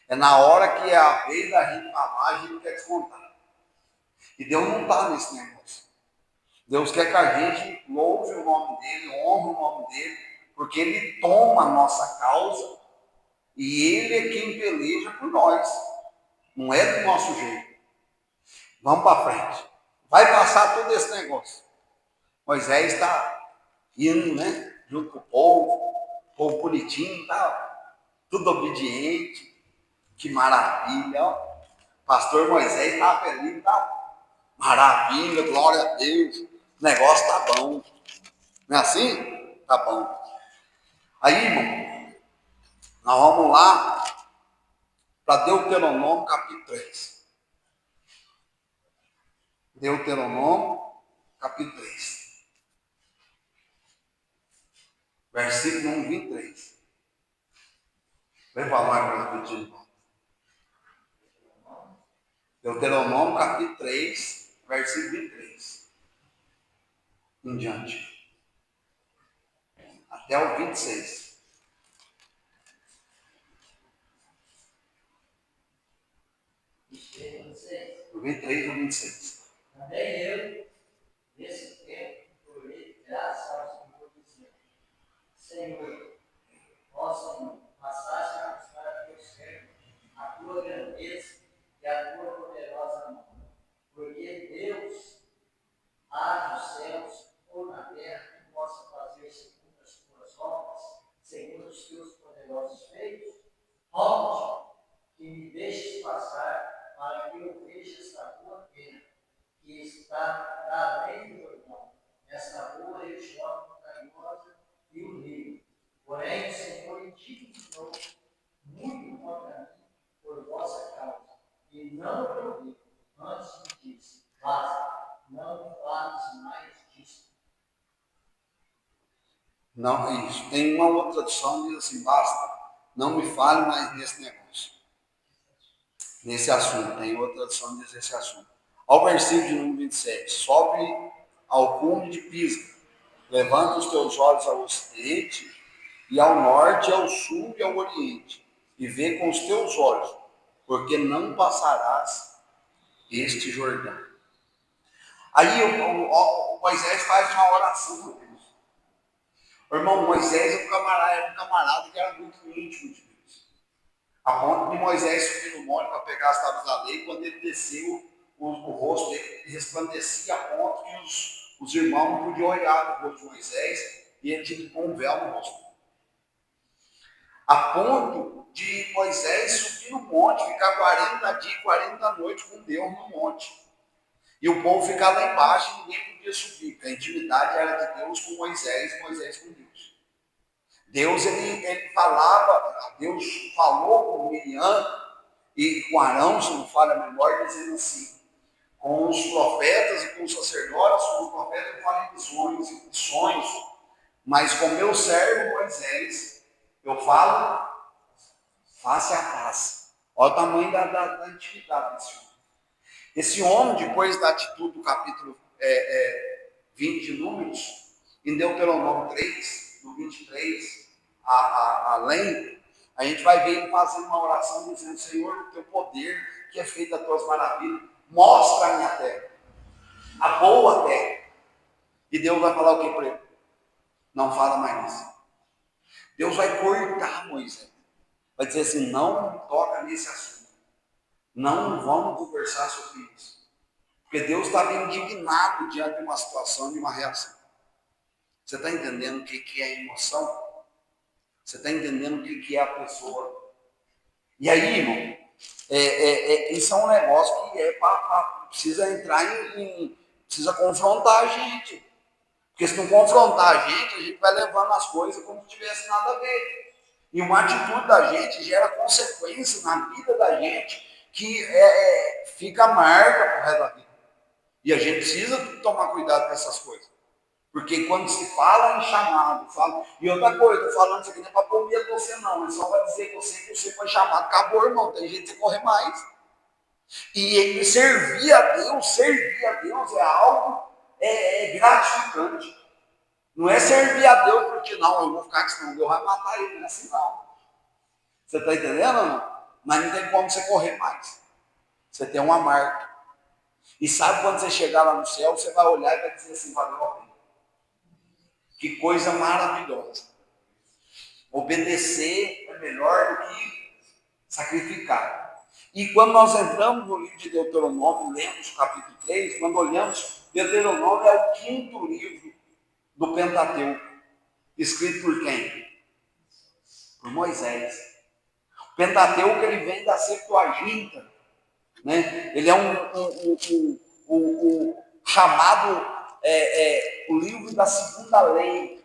É na hora que é a vez da gente falar, a gente quer descontar. E Deus não está nesse negócio. Deus quer que a gente louve o nome dele, honre o nome dele, porque ele toma a nossa causa e ele é quem peleja por nós. Não é do nosso jeito. Vamos para frente. Vai passar todo esse negócio. Moisés está indo, né? Junto com o povo bonitinho, tá? Tudo obediente. Que maravilha, ó. Pastor Moisés está feliz, tá? Maravilha, glória a Deus. O negócio tá bom. Não é assim? Tá bom. Aí, irmão, nós vamos lá para Deuteronômio capítulo 3. Deuteronômio capítulo 3. Versículo 1, 23. Vem para lá para repetir. Deuteronômio capítulo 3, versículo 23 em diante, até o 26. Do 23 ao 26. Também eu, nesse tempo, orei graças ao Senhor, dizendo: Senhor, ó Senhor, passaste a mostrar a teu servo a tua grandeza e a tua poderosa mão. Porque Deus há nos céus ou na terra que possa fazer segundo as tuas obras, segundo os teus poderosos feitos. Rogo-te que me deixes passar para que eu veja esta tua terra, que está além do Jordão, esta boa região montanhosa e o rio. Porém, o Senhor indignou muito contra mim por vossa causa, e não me ouviu. Antes me disse: basta, não fales mais disso. Não, isso. Tem uma outra tradução que diz assim: basta, não me fale mais nesse negócio, nesse assunto. Tem outra tradução que diz esse assunto. Ao versículo de número 27, sobe ao cume de Pisga, levanta os teus olhos ao ocidente, e ao norte, ao sul e ao oriente, e vê com os teus olhos, porque não passarás este Jordão. Aí o Moisés faz uma oração a Deus. O irmão, Moisés era um camarada que era muito íntimo de Deus. A ponto de Moisés subir no monte para pegar as tábuas da lei, quando ele desceu, o rosto dele resplandecia a ponto que os irmãos não podiam olhar no rosto de Moisés, e ele tinha que pôr um véu no rosto. A ponto de Moisés subir no monte, ficar 40 dias e 40 noites com Deus no monte. E o povo ficar lá embaixo e ninguém podia subir, porque a intimidade era de Deus com Moisés, Moisés com Deus. Deus, ele falava, Deus falou com Miriam e com Arão, se não falha a memória, dizendo assim: com os profetas e com os sacerdotes, com os profetas eu falo em visões e sonhos, mas com meu servo Moisés eu falo face a face. Olha o tamanho da intimidade desse homem. Esse homem, depois da atitude do capítulo 20 de Números, em Deuteronômio 3, no 23, além, a gente vai ver ele fazendo uma oração dizendo: Senhor, o teu poder que é feito das tuas maravilhas, mostra a minha terra, a boa terra. E Deus vai falar o que para ele? Não fala mais isso. Deus vai cortar Moisés. Vai dizer assim: não toca nesse assunto. Não vamos conversar sobre isso. Porque Deus estava indignado diante de uma situação, de uma reação. Você está entendendo o que é emoção? Você está entendendo o que é a pessoa? E aí, irmão, isso é um negócio que precisa entrar precisa confrontar a gente. Porque se não confrontar a gente vai levando as coisas como se tivesse nada a ver. E uma atitude da gente gera consequência na vida da gente que fica marca para o resto da vida. E a gente precisa tomar cuidado com essas coisas. Porque quando se fala em chamado, e outra coisa, estou falando isso aqui não é para pôr medo de você não, é só para dizer que você foi chamado, acabou, irmão, tem gente que correr mais. E servir a Deus é algo gratificante. Não é servir a Deus porque não, eu vou ficar aqui, senão Deus vai matar ele, não é assim não. Você está entendendo ou não? Mas não tem como você correr mais. Você tem uma marca. E sabe quando você chegar lá no céu, você vai olhar e vai dizer assim: valeu a pena. Que coisa maravilhosa. Obedecer é melhor do que sacrificar. E quando nós entramos no livro de Deuteronômio, lemos o capítulo 3, quando olhamos, Deuteronômio é o 5º livro do Pentateuco. Escrito por quem? Por Moisés. O Pentateuco ele vem da Septuaginta. Né? Ele é o chamado o livro da segunda lei,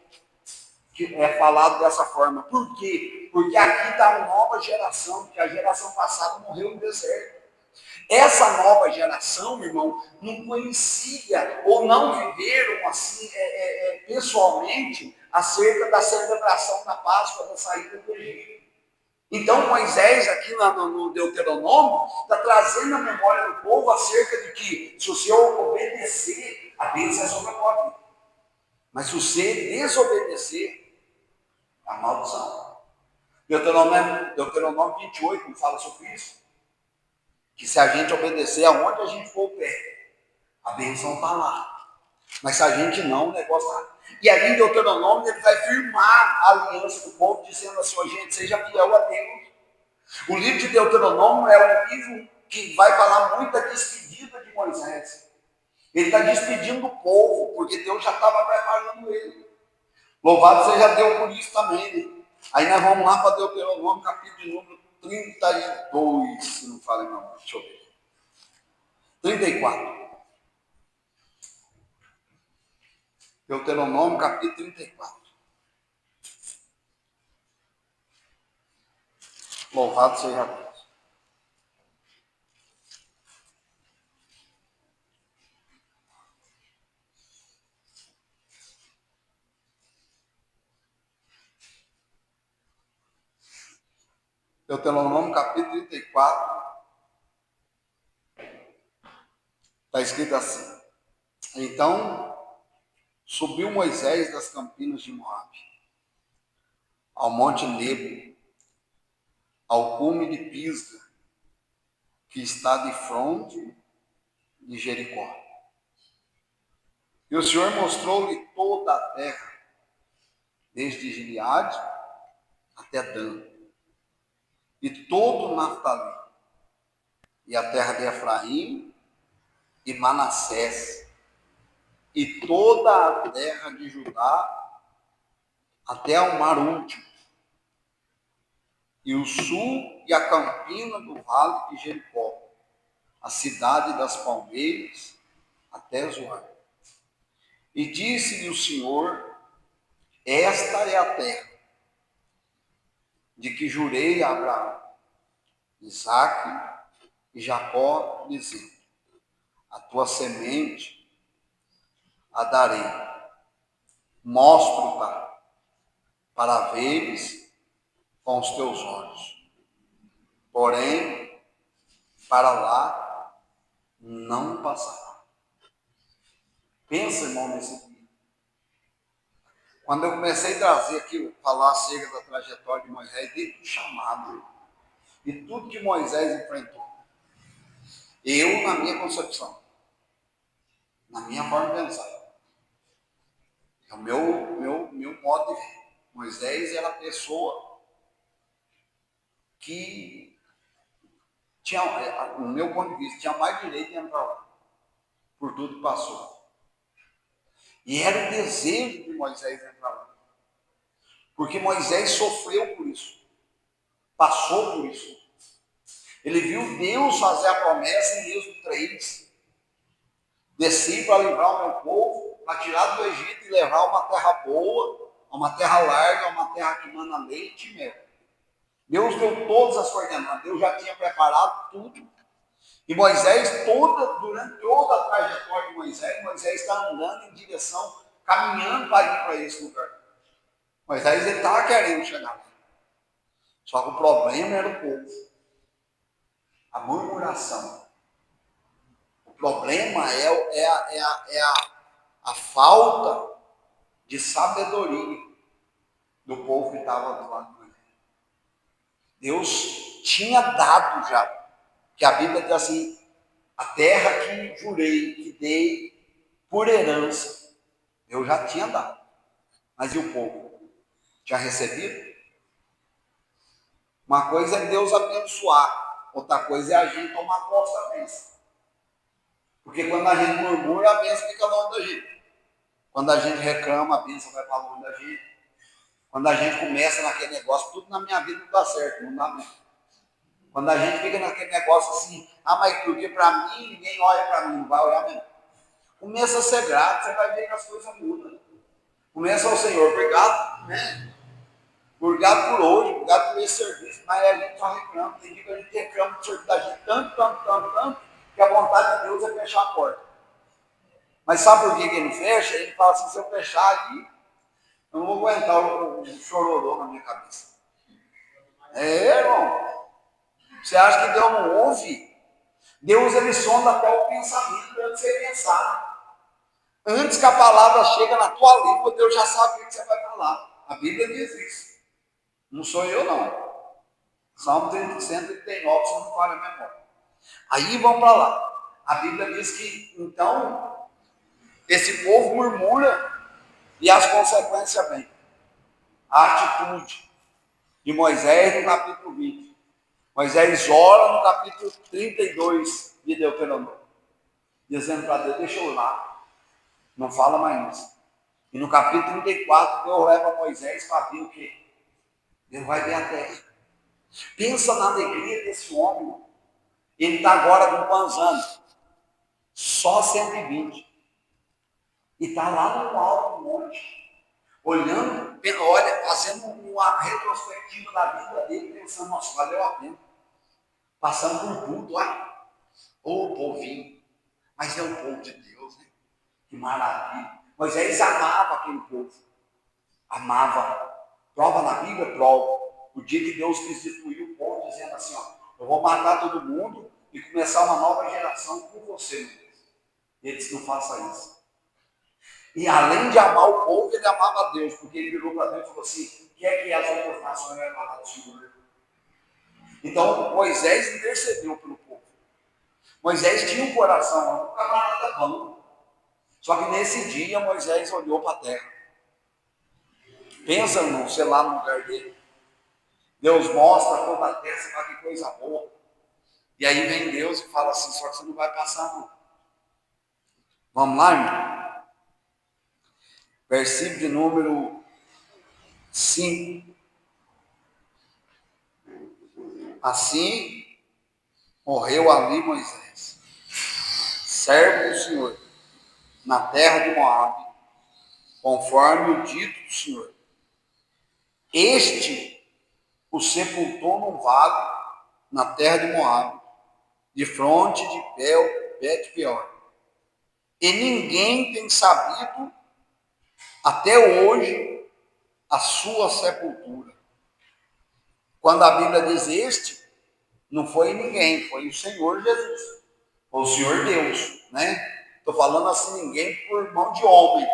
que é falado dessa forma. Por quê? Porque aqui está uma nova geração, que a geração passada morreu no deserto. Essa nova geração, meu irmão, não conhecia ou não viveram assim pessoalmente acerca da celebração da Páscoa, da saída do Egito. Então Moisés, aqui no Deuteronômio, está trazendo a memória do povo acerca de que se o Senhor obedecer, a bênção é sobre a tua vida. Mas se você desobedecer, a maldição. Deuteronômio 28 fala sobre isso. Que se a gente obedecer aonde a gente for o pé, a bênção está lá. Mas se a gente não, o negócio está. E aí em Deuteronômio ele vai firmar a aliança do povo, dizendo assim, ó, gente, seja fiel a Deus. O livro de Deuteronômio é um livro que vai falar muito da despedida de Moisés. Ele está despedindo o povo, porque Deus já estava preparando ele. Louvado seja Deus por isso também. Né? Aí nós vamos lá para Deuteronômio, capítulo de número 32, se não falei não, deixa eu ver. 34. Deuteronômio, capítulo 34. Louvado seja Deus. Deuteronômio, capítulo 34. Está escrito assim. Então, subiu Moisés das campinas de Moabe, ao monte Nebo, ao cume de Pisga, que está de fronte de Jericó. E o Senhor mostrou-lhe toda a terra, desde Gileade até Dan, e todo o Naftali, e a terra de Efraim e Manassés, e toda a terra de Judá até ao mar último, e o sul e a campina do vale de Jericó, a cidade das palmeiras até Zoar. E disse-lhe o Senhor, esta é a terra de que jurei a Abraão, Isaque e Jacó, dizendo, a tua semente a darei, mostro-te para veres com os teus olhos, porém, para lá não passará. Pensa, irmão, nesse dia. Quando eu comecei a trazer aqui, falar acerca da trajetória de Moisés, desde o chamado, e tudo que Moisés enfrentou, eu, na minha concepção, na minha forma de pensar, é o meu modo de ver. Moisés era a pessoa que tinha, no meu ponto de vista, tinha mais direito de entrar lá, por tudo que passou. E era o desejo de Moisés entrar lá. Porque Moisés sofreu por isso. Passou por isso. Ele viu Deus fazer a promessa em Êxodo 3. Desci para livrar o meu povo, para tirar do Egito e levar a uma terra boa, a uma terra larga, a uma terra que mana leite e mel. Deus deu todas as coordenadas. Deus já tinha preparado tudo. E Moisés, durante toda a trajetória de Moisés está andando em direção, caminhando para ir para esse lugar. Moisés estava querendo chegar lá. Só que o problema era o povo. A murmuração. O problema é a falta de sabedoria do povo que estava do lado de Moisés. Deus tinha dado já. Que a Bíblia diz assim, a terra que jurei, que dei por herança, eu já tinha dado. Mas e o povo? Tinha recebido? Uma coisa é Deus abençoar, outra coisa é a gente tomar posse da bênção. Porque quando a gente murmura, a bênção fica longe da gente. Quando a gente reclama, a bênção vai para longe da gente. Quando a gente começa naquele negócio, tudo na minha vida não dá certo, não dá mesmo. Quando a gente fica naquele negócio assim, mas porque para mim, ninguém olha para mim, não vai olhar mesmo. Começa a ser grato, você vai ver que as coisas mudam. Começa ao Senhor, obrigado, né? Obrigado por hoje, obrigado por esse serviço, mas a gente só reclama, tem dia que a gente reclama do serviço da gente tanto, que a vontade de Deus é fechar a porta. Mas sabe por que ele não fecha? Ele fala assim, se eu fechar ali, eu não vou aguentar o chororô na minha cabeça. Irmão. Você acha que Deus não ouve? Deus, ele sonda até o pensamento antes de você pensar. Antes que a palavra chega na tua língua, Deus já sabe o que você vai falar. A Bíblia diz isso. Não sou eu, não. Salmo 139, se não falha a memória. Aí vamos para lá. A Bíblia diz que, então, esse povo murmura e as consequências vêm. A atitude de Moisés no capítulo 20. Moisés ora no capítulo 32 de Deuteronômio, dizendo para Deus, deixa eu lá, não fala mais isso. E no capítulo 34, Deus leva Moisés para ver o quê? Deus vai ver a terra. Pensa na alegria desse homem. Ele está agora com quantos anos? Só 120. E está lá no alto do monte, olhando, olha, fazendo uma retrospectiva da vida dele, pensando, nossa, valeu a pena. Passando por tudo, olha. Ô povinho, mas é o povo de Deus, né? Que maravilha. Moisés amava aquele povo. Amava. Prova na Bíblia, prova. O dia que Deus quis destruir o povo, dizendo assim, ó, eu vou matar todo mundo e começar uma nova geração com você, meu Deus. Ele disse, não faça isso. E além de amar o povo, ele amava a Deus, porque ele virou para Deus e falou assim, o que é que as outras nações vão falar do Senhor? Então, Moisés intercedeu pelo povo. Moisés tinha um coração, um camarada bom. Só que nesse dia, Moisés olhou para a terra. Pensa, irmão, sei lá, no lugar dele. Deus mostra toda a terra, você fala que coisa boa. E aí vem Deus e fala assim, só que você não vai passar, não. Vamos lá, irmão? Versículo de número 5. Assim morreu ali Moisés, servo do Senhor, na terra de Moabe, conforme o dito do Senhor. Este o sepultou num vale, na terra de Moabe, de fronte de Bet-peor. E ninguém tem sabido até hoje a sua sepultura. Quando a Bíblia diz este, não foi ninguém, foi o Senhor Jesus, ou o Senhor Deus, né? Estou falando assim, ninguém por mão de homem.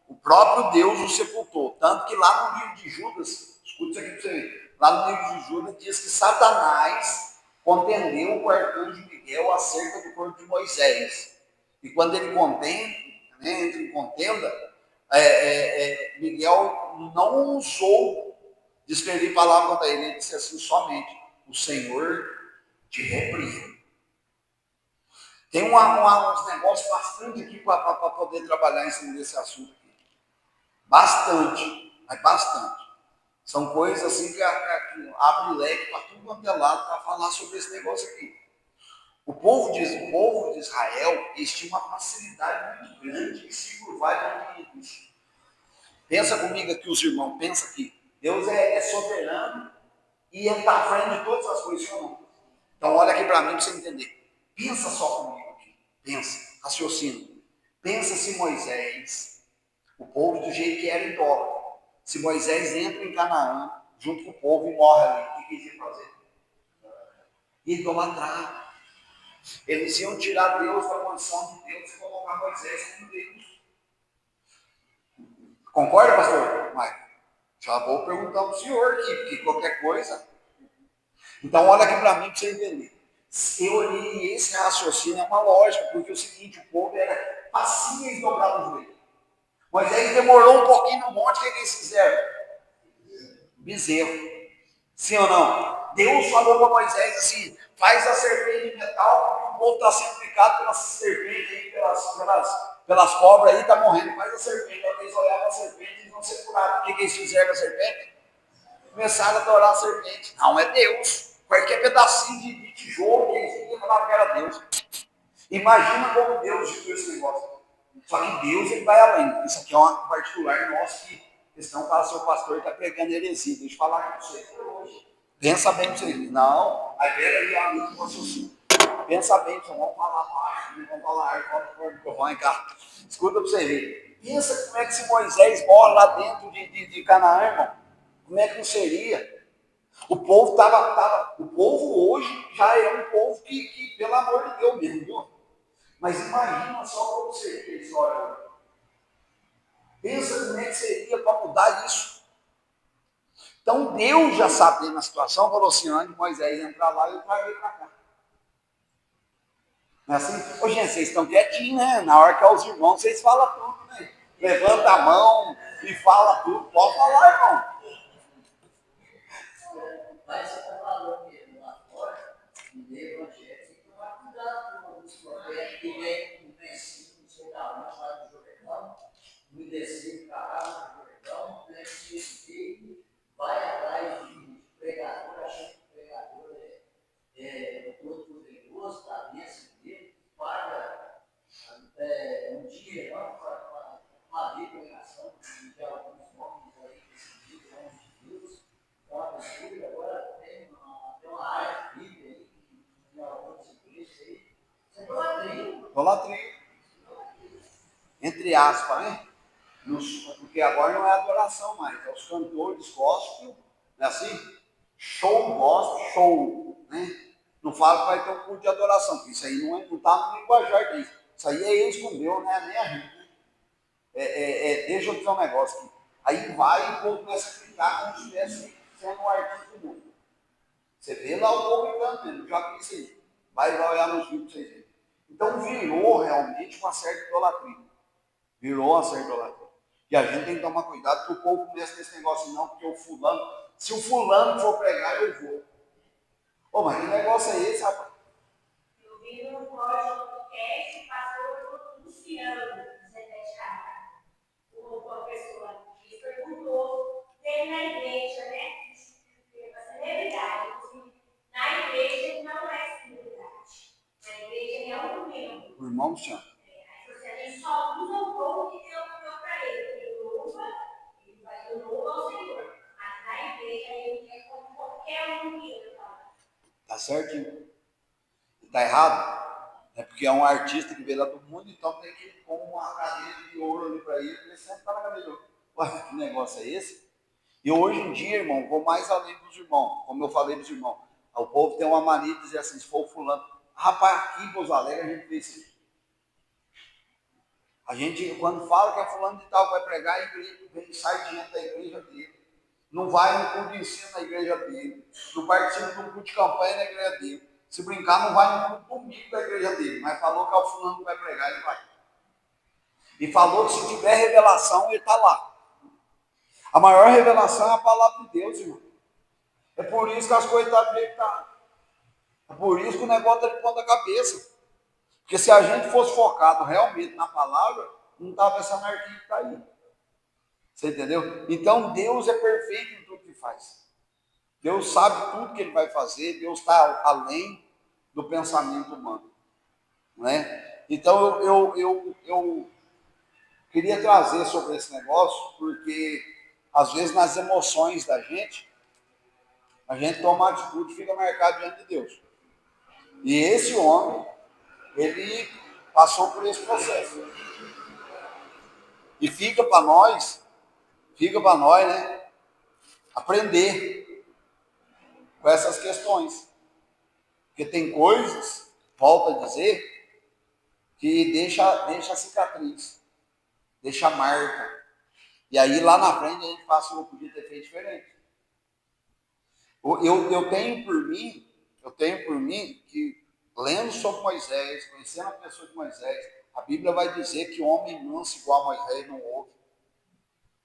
O próprio Deus o sepultou. Tanto que lá no livro de Judas, escuta isso aqui para você ver, lá no livro de Judas diz que Satanás contendeu com o arcanjo Miguel acerca do corpo de Moisés. E quando ele contende, né, entra em contenda, Miguel não ousou descrever palavra contra ele. Ele disse assim, somente, o Senhor te repreende. Tem uns negócios bastante aqui para poder trabalhar em cima desse assunto aqui. Bastante, mas bastante. São coisas assim que abre leque para tudo quanto é lado para falar sobre esse negócio aqui. O povo de Israel, eles tinham uma facilidade muito grande de se curvar diante de Deus. Pensa comigo aqui, os irmãos, pensa aqui. Deus é soberano e ele está à frente de todas as coisas, ou não? Então olha aqui para mim para você entender. Pensa só comigo aqui. Pensa, raciocina. Pensa se Moisés, o povo do jeito que era idólatra, se Moisés entra em Canaã, junto com o povo e morre ali, o que eles iam fazer? Idolatrar. Eles iam tirar Deus da condição de Deus e colocar Moisés como Deus. Concorda, pastor? Mas já vou perguntar para o senhor aqui, porque qualquer coisa. Então, olha aqui para mim para você entender. E esse raciocínio é uma lógica, porque é o seguinte, o povo era facinho em dobrar o joelho. Moisés demorou um pouquinho no monte, o que eles fizeram? Bezerro. Sim ou não? Deus falou para Moisés assim, faz a serpente de metal, porque o povo está sendo picado pelas serpentes aí, pelas cobras aí, está morrendo. Faz a serpente. Quando eles olhavam a serpente, eles não se curaram. O que eles fizeram com a serpente? Começaram a adorar a serpente. Não, é Deus. Qualquer pedacinho de tijolo que eles iam falar que era Deus. Imagina como Deus viu esse negócio. Só que Deus, ele vai além. Isso aqui é uma particular nossa que senão o seu pastor está pregando heresia. Deixa eu falar com você hoje. Pensa bem para você. Não, aí pega aí a amigo com assim. Pensa bem, só vamos falar baixo, não vamos falar alto, vamos pôr o microfone cá. Escuta para você ver. Pensa como é que se Moisés mora lá dentro de Canaã, irmão. Como é que não seria? O povo hoje já é um povo que pelo amor de Deus mesmo, viu? Mas imagina só como seria a história. Pensa como é que seria para mudar isso. Então Deus, já sabendo a situação, falou assim: antes de Moisés entrar lá, eu traguei para cá. Não é assim? Ô, gente, vocês estão quietinhos, né? Na hora que é os irmãos, vocês falam tudo, né? Levanta a mão e fala tudo. Pode falar, irmão. Mas você está falando mesmo lá fora, no evangelho, tem que tomar cuidado com alguns profetas que vêm no princípio, não sei da onde, lá do Jordão, no descer para a água do Jordão, né? Que esse vai atrás de pregador, achando que o pregador é todo poderoso, da bênção dele, paga um dia, vamos para uma declaração de alguns homens aí, desse dia, homens de Deus, uma pessoa, agora tem uma área de Bíblia aí, em algumas igrejas aí, isso é idolatria. Idolatria. Entre aspas, né? Porque agora não é adoração mais, é os cantores gospel, não é assim? Show gospel, show, né? Não fala que vai ter um culto de adoração, porque isso aí não está no linguajar deles. Isso aí é eles com Deus, né? Nem a gente. Né? Deixa eu dizer um negócio aqui. Aí vai e o povo começa a gritar como se estivesse sendo um artista do mundo. Você vê lá o povo gritando mesmo, já vi isso aí. Vai olhar nos vídeos para vocês verem. Então virou realmente uma certa idolatria. Virou uma certa idolatria. E a gente tem que tomar cuidado, porque o povo começa nesse negócio, não, porque o fulano, se o fulano for pregar, eu vou. Ô, mas que negócio é esse, rapaz? Eu vi no podcast o pastor Luciano, o professor, que perguntou dele na igreja, né? A celebridade. Na igreja não é celebridade. Na igreja ele é um membro. O irmão chama. A gente só usa o dom que Deus deu para ele. Ele louva ao Senhor. Mas na igreja ele é como qualquer um que ele fala. Tá certinho. Tá errado? É porque é um artista que veio lá do mundo, então tem que pôr uma cadeira de ouro ali para ele sempre está na cadeira de ouro. Ué, que negócio é esse? E hoje em dia, irmão, vou mais além dos irmãos, como eu falei dos irmãos. O povo tem uma mania de dizer assim, se for fulano. Rapaz, aqui em Pouso Alegre a gente vê isso. A gente, quando fala que é fulano de tal, vai pregar, a igreja vem, sai diante da igreja dele. Não vai no culto de ensino na igreja dele. Não participa de um culto de campanha na igreja dele. Se brincar, não vai no culto domingo da igreja dele. Mas falou que é o fulano que vai pregar, ele vai. E falou que se tiver revelação, ele está lá. A maior revelação é a palavra de Deus, irmão. É por isso que as coisas estão do jeito que estão. É por isso que o negócio está de ponta cabeça. Porque se a gente fosse focado realmente na palavra, não estava essa anarquia que está aí. Você entendeu? Então Deus é perfeito em tudo que faz. Deus sabe tudo que ele vai fazer, Deus está além do pensamento humano. Não é? Então eu queria trazer sobre esse negócio, porque às vezes nas emoções da gente, a gente toma uma atitude e fica marcado diante de Deus. E esse homem, ele passou por esse processo. E fica para nós, né, aprender com essas questões. Porque tem coisas, volto a dizer, que deixa cicatriz, deixa marca. E aí lá na frente a gente passa, eu podia ter feito diferente. Eu tenho por mim que, lendo sobre Moisés, conhecendo a pessoa de Moisés, a Bíblia vai dizer que homem manso igual a Moisés não houve.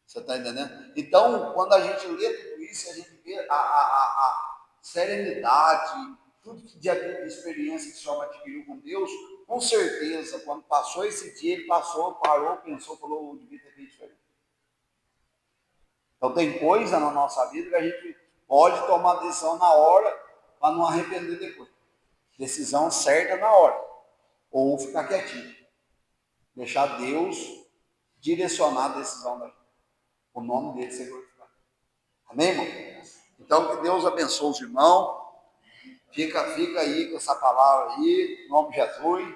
Você está entendendo? Então, quando a gente lê tudo isso, a gente vê a serenidade, tudo que de experiência que esse homem adquiriu com Deus, com certeza, quando passou esse dia, ele parou, pensou, falou, eu devia ter feito diferente. Então, tem coisa na nossa vida que a gente pode tomar decisão na hora para não arrepender depois. Decisão certa na hora. Ou ficar quietinho. Deixar Deus direcionar a decisão da gente. O nome dele ser glorificado. Amém, irmão? Então, que Deus abençoe os irmãos. Fica aí com essa palavra aí, em nome de Jesus.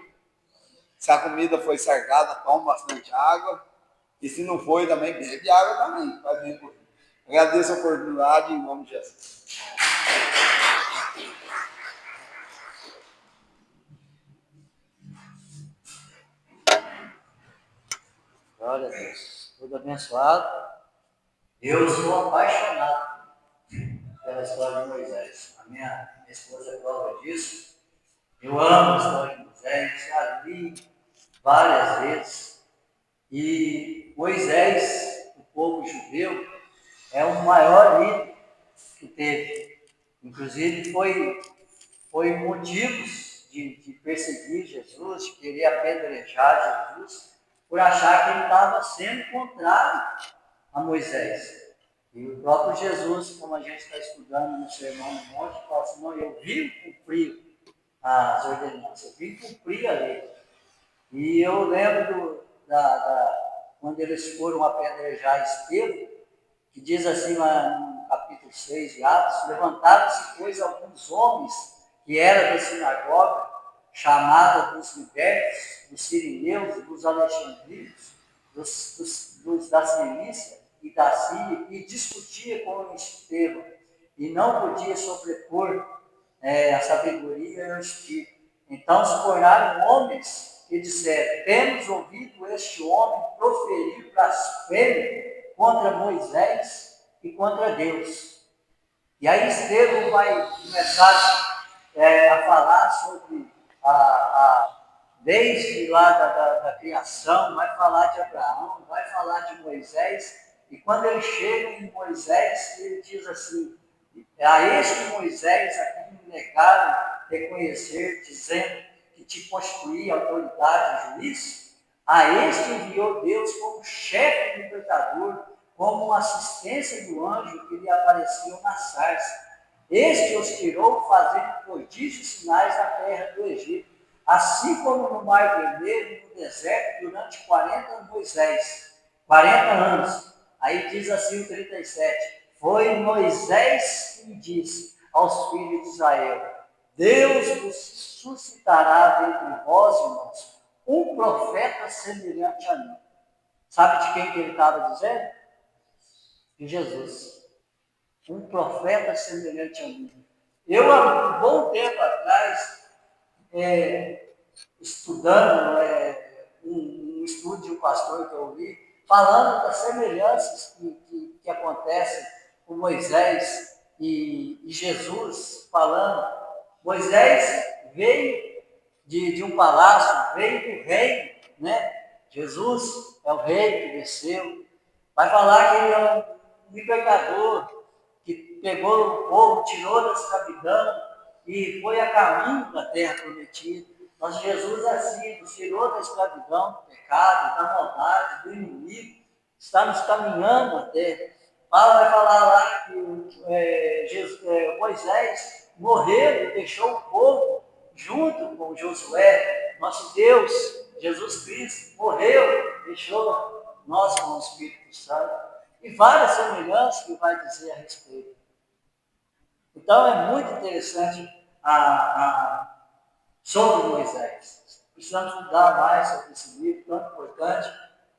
Se a comida foi sargada, toma bastante água. E se não foi, também bebe água também. Faz bem por Agradeço a oportunidade em nome de Jesus. Glória a Deus. Tudo abençoado. Eu sou apaixonado pela história de Moisés. A minha esposa é prova disso. Eu amo a história de Moisés, já li várias vezes. E Moisés, o povo judeu, é o maior líder que teve. Inclusive foi motivos de perseguir Jesus, de querer apedrejar Jesus, por achar que ele estava sendo contrário a Moisés. E o próprio Jesus, como a gente está estudando no Sermão do Monte, fala assim, não, eu vim cumprir as ordenanças, eu vim cumprir a lei. E eu lembro quando eles foram apedrejar Estevão, que diz assim lá no capítulo 6 de Atos, levantaram-se, pois, alguns homens que eram da sinagoga, chamada dos libertos, dos sirineus, dos alexandrinos, dos da Cilícia e da Síria, e discutia com Estevão, e não podia sobrepor a sabedoria e o espírito. Então se tornaram homens que disseram, temos ouvido este homem proferir blasfêmia contra Moisés e contra Deus. E aí Estevão vai começar a falar sobre desde lá da criação, vai falar de Abraão, vai falar de Moisés, e quando ele chega em Moisés, ele diz assim, a este Moisés a quem me negaram reconhecer, dizendo que te constituía autoridade e juiz, a este enviou Deus como chefe libertador, como assistência do anjo que lhe apareceu na sarça. Este os tirou fazendo prodígios e sinais na terra do Egito, assim como no Mar Vermelho e no deserto durante 40 anos. Aí diz assim o 37, foi Moisés que disse aos filhos de Israel, Deus vos suscitará dentre vós, irmãos, um profeta semelhante a mim. Sabe de quem que ele estava dizendo? De Jesus. Um profeta semelhante a mim. Eu, há um bom tempo atrás, estudando um estudo de um pastor que eu ouvi, falando das semelhanças que acontecem com Moisés e Jesus, falando, Moisés veio de um palácio, veio do reino, né? Jesus é o rei que desceu. Vai falar que ele é um libertador, que pegou o povo, tirou da escravidão e foi a caminho da terra prometida. Mas Jesus assim, nos tirou da escravidão, do pecado, da maldade, do inimigo, está nos caminhando até. Paulo vai falar lá que Moisés morreu e deixou o povo junto com Josué. Nosso Deus, Jesus Cristo, morreu, deixou nós com o Espírito Santo. E várias semelhanças que vai dizer a respeito. Então é muito interessante sobre Moisés. Precisamos estudar mais sobre esse livro tão importante,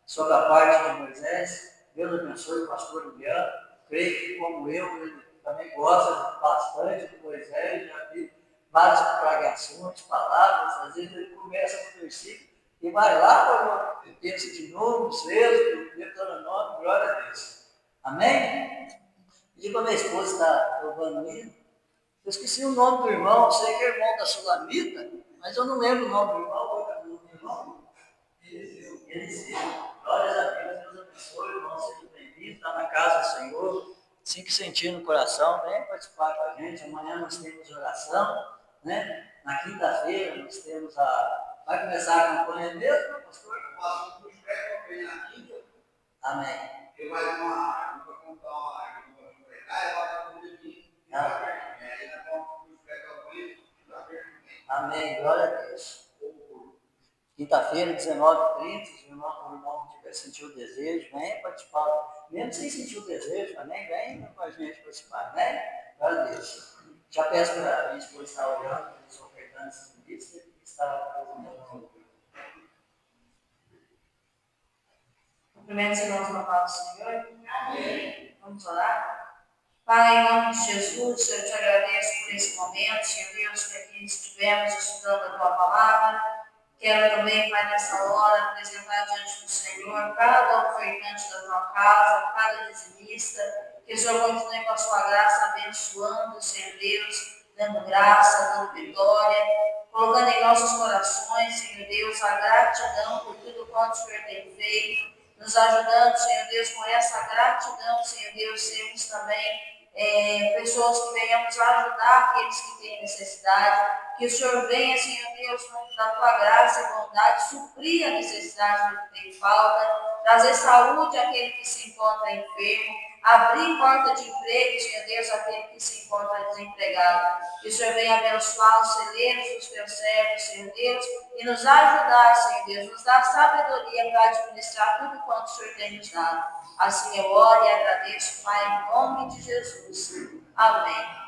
sobre a parte de Moisés. Deus abençoe o pastor Juliano. Creio que, como eu, ele também gosta bastante de Moisés. Já vi várias pregações, palavras. Às vezes ele começa no versículo e vai lá para o texto de Números, Êxodo, Deuteronômio, glória a Deus. Amém? Digo a minha esposa está louvando o hino. Eu esqueci o nome do irmão, sei que é irmão da Sulamita, mas eu não lembro o nome do irmão. Qual é o nome do irmão? Eliseu. Glórias a Deus, Deus abençoe, irmão, seja bem-vindo, está na casa do Senhor. Assim que sentir no coração, vem participar com a gente. Amanhã nós temos oração, né? Na quinta-feira nós temos vai começar a campanha mesmo, pastor? Amém. Eu vou contar uma Amém, glória a Deus. Quinta-feira, 19h30, se o irmão tiver sentido o desejo, vem participar. Mesmo sem sentir o desejo, também vem com a gente participar, né? Glória a Deus. Já peço para a minha esposa estar olhando, para eles ofertando esse serviço, e estar apresentando. Cumprimentos, irmãos, na paz do Senhor. Amém. Vamos orar? Pai, em nome de Jesus, eu te agradeço por esse momento, Senhor Deus, que aqui estivemos estudando a Tua Palavra. Quero também, Pai, nessa hora, apresentar diante do Senhor cada ofertante da Tua casa, cada dizimista, que o Senhor continue com a Sua graça abençoando, Senhor Deus, dando graça, dando vitória, colocando em nossos corações, Senhor Deus, a gratidão por tudo quanto o Senhor tem feito, nos ajudando, Senhor Deus, com essa gratidão, Senhor Deus, sermos também pessoas que venhamos ajudar aqueles que têm necessidade, que o Senhor venha, Senhor Deus, na Tua graça e bondade, suprir a necessidade do que tem falta, trazer saúde àquele que se encontra enfermo, abrir porta de emprego, Senhor Deus, àquele que se encontra desempregado. Que o Senhor venha abençoar os celeiros dos Teus servos, Senhor Deus, e nos ajudar, Senhor Deus, nos dar sabedoria para administrar tudo quanto o Senhor tem nos dado. Assim eu oro e agradeço, Pai, em nome de Jesus. Amém.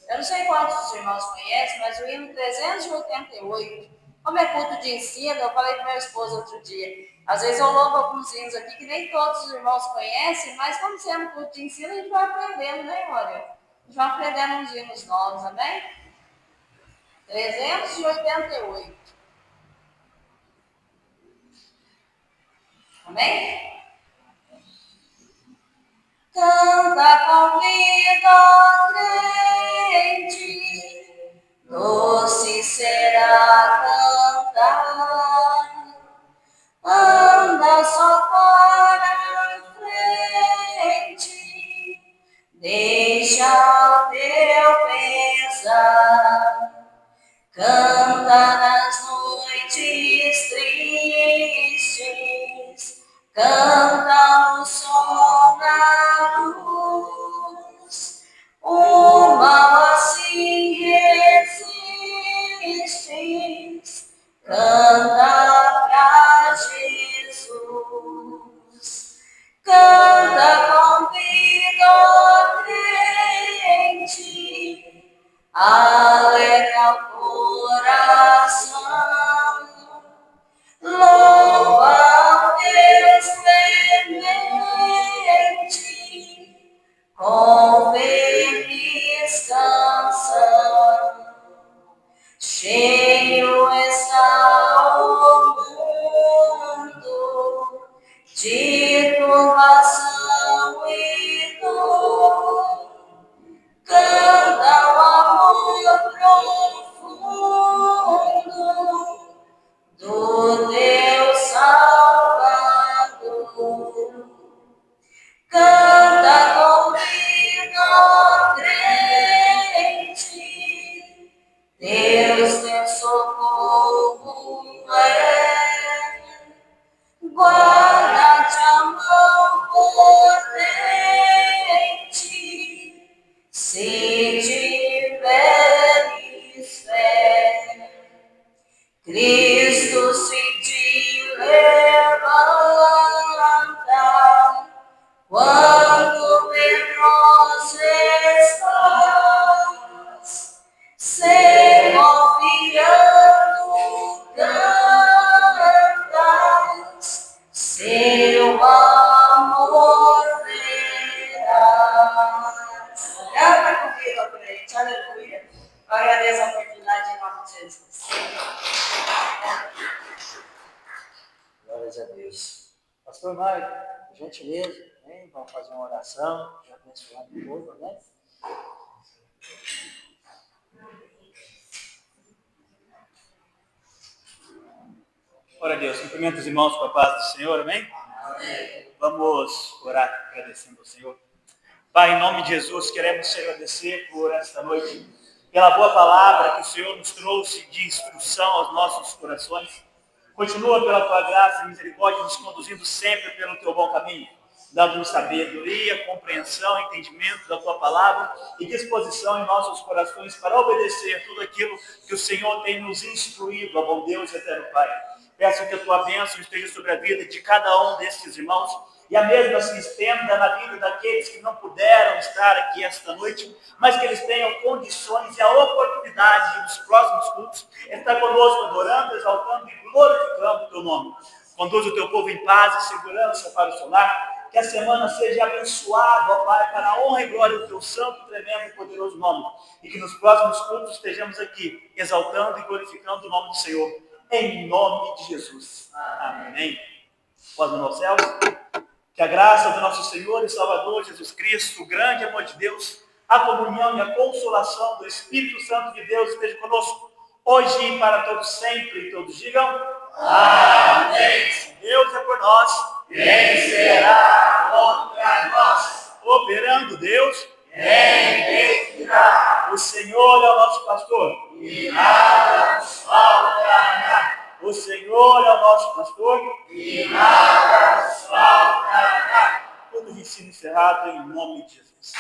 Eu não sei quantos os irmãos conhecem, mas o hino 388, como é culto de ensino, eu falei com meu esposo outro dia. Às vezes eu louvo alguns hinos aqui que nem todos os irmãos conhecem, mas como sendo culto de ensino, a gente vai aprendendo, né, Mônica? A gente vai aprendendo uns hinos novos, amém? 388. Amém? Canta comigo, crente, doce será cantar, anda só para frente, deixa o teu pesar, canta nas noites tristes, canta no sol na luz, o mal assim resistes, canta pra Jesus, canta comigo, crente, alegra o coração, louva a Deus clemente, com feliz canção. Cheio está o mundo de turbação e dor, canta o amor profundo do Deus Salvador. Canta comigo, crente, Deus teu socorro é, guarda-te a mão potente, se tiveres fé. Cristo se te levanta, quando medroso estás, sem confiando cantas, seu amor verás. Canta comigo, crente, aleluia. Eu agradeço a oportunidade em nome de Jesus. Glórias a Deus. Pastor Mário, por gentileza, hein? Vamos fazer uma oração, já abençoar o povo, né? Ora Deus, cumprimento os irmãos com a paz do Senhor, amém? Amém. Vamos orar agradecendo ao Senhor. Pai, em nome de Jesus, queremos te agradecer por esta noite, pela boa palavra que o Senhor nos trouxe de instrução aos nossos corações. Continua pela tua graça e misericórdia nos conduzindo sempre pelo teu bom caminho, dando-nos sabedoria, compreensão, entendimento da tua palavra e disposição em nossos corações para obedecer tudo aquilo que o Senhor tem nos instruído, ó bom Deus e eterno Pai. Peço que a tua bênção esteja sobre a vida de cada um destes irmãos e a mesma se estenda na vida daqueles que não puderam estar aqui esta noite, mas que eles tenham condições e a oportunidade de, nos próximos cultos, estar conosco adorando, exaltando e glorificando o teu nome. Conduz o teu povo em paz e segurança para o seu lar. Que a semana seja abençoada, ó Pai, para a honra e glória do teu santo, tremendo e poderoso nome. E que nos próximos cultos estejamos aqui, exaltando e glorificando o nome do Senhor. Em nome de Jesus. Amém. Pode nos céus. Que a graça do nosso Senhor e Salvador Jesus Cristo, o grande amor de Deus, a comunhão e a consolação do Espírito Santo de Deus esteja conosco, hoje e para todos sempre. E todos digam: amém. Se Deus é por nós, quem será contra nós? Operando Deus, quem impedirá? O Senhor é o nosso pastor, e nada nos faltará. O Senhor é o nosso pastor, e nada nos faltará. Todo ensino encerrado em nome de Jesus.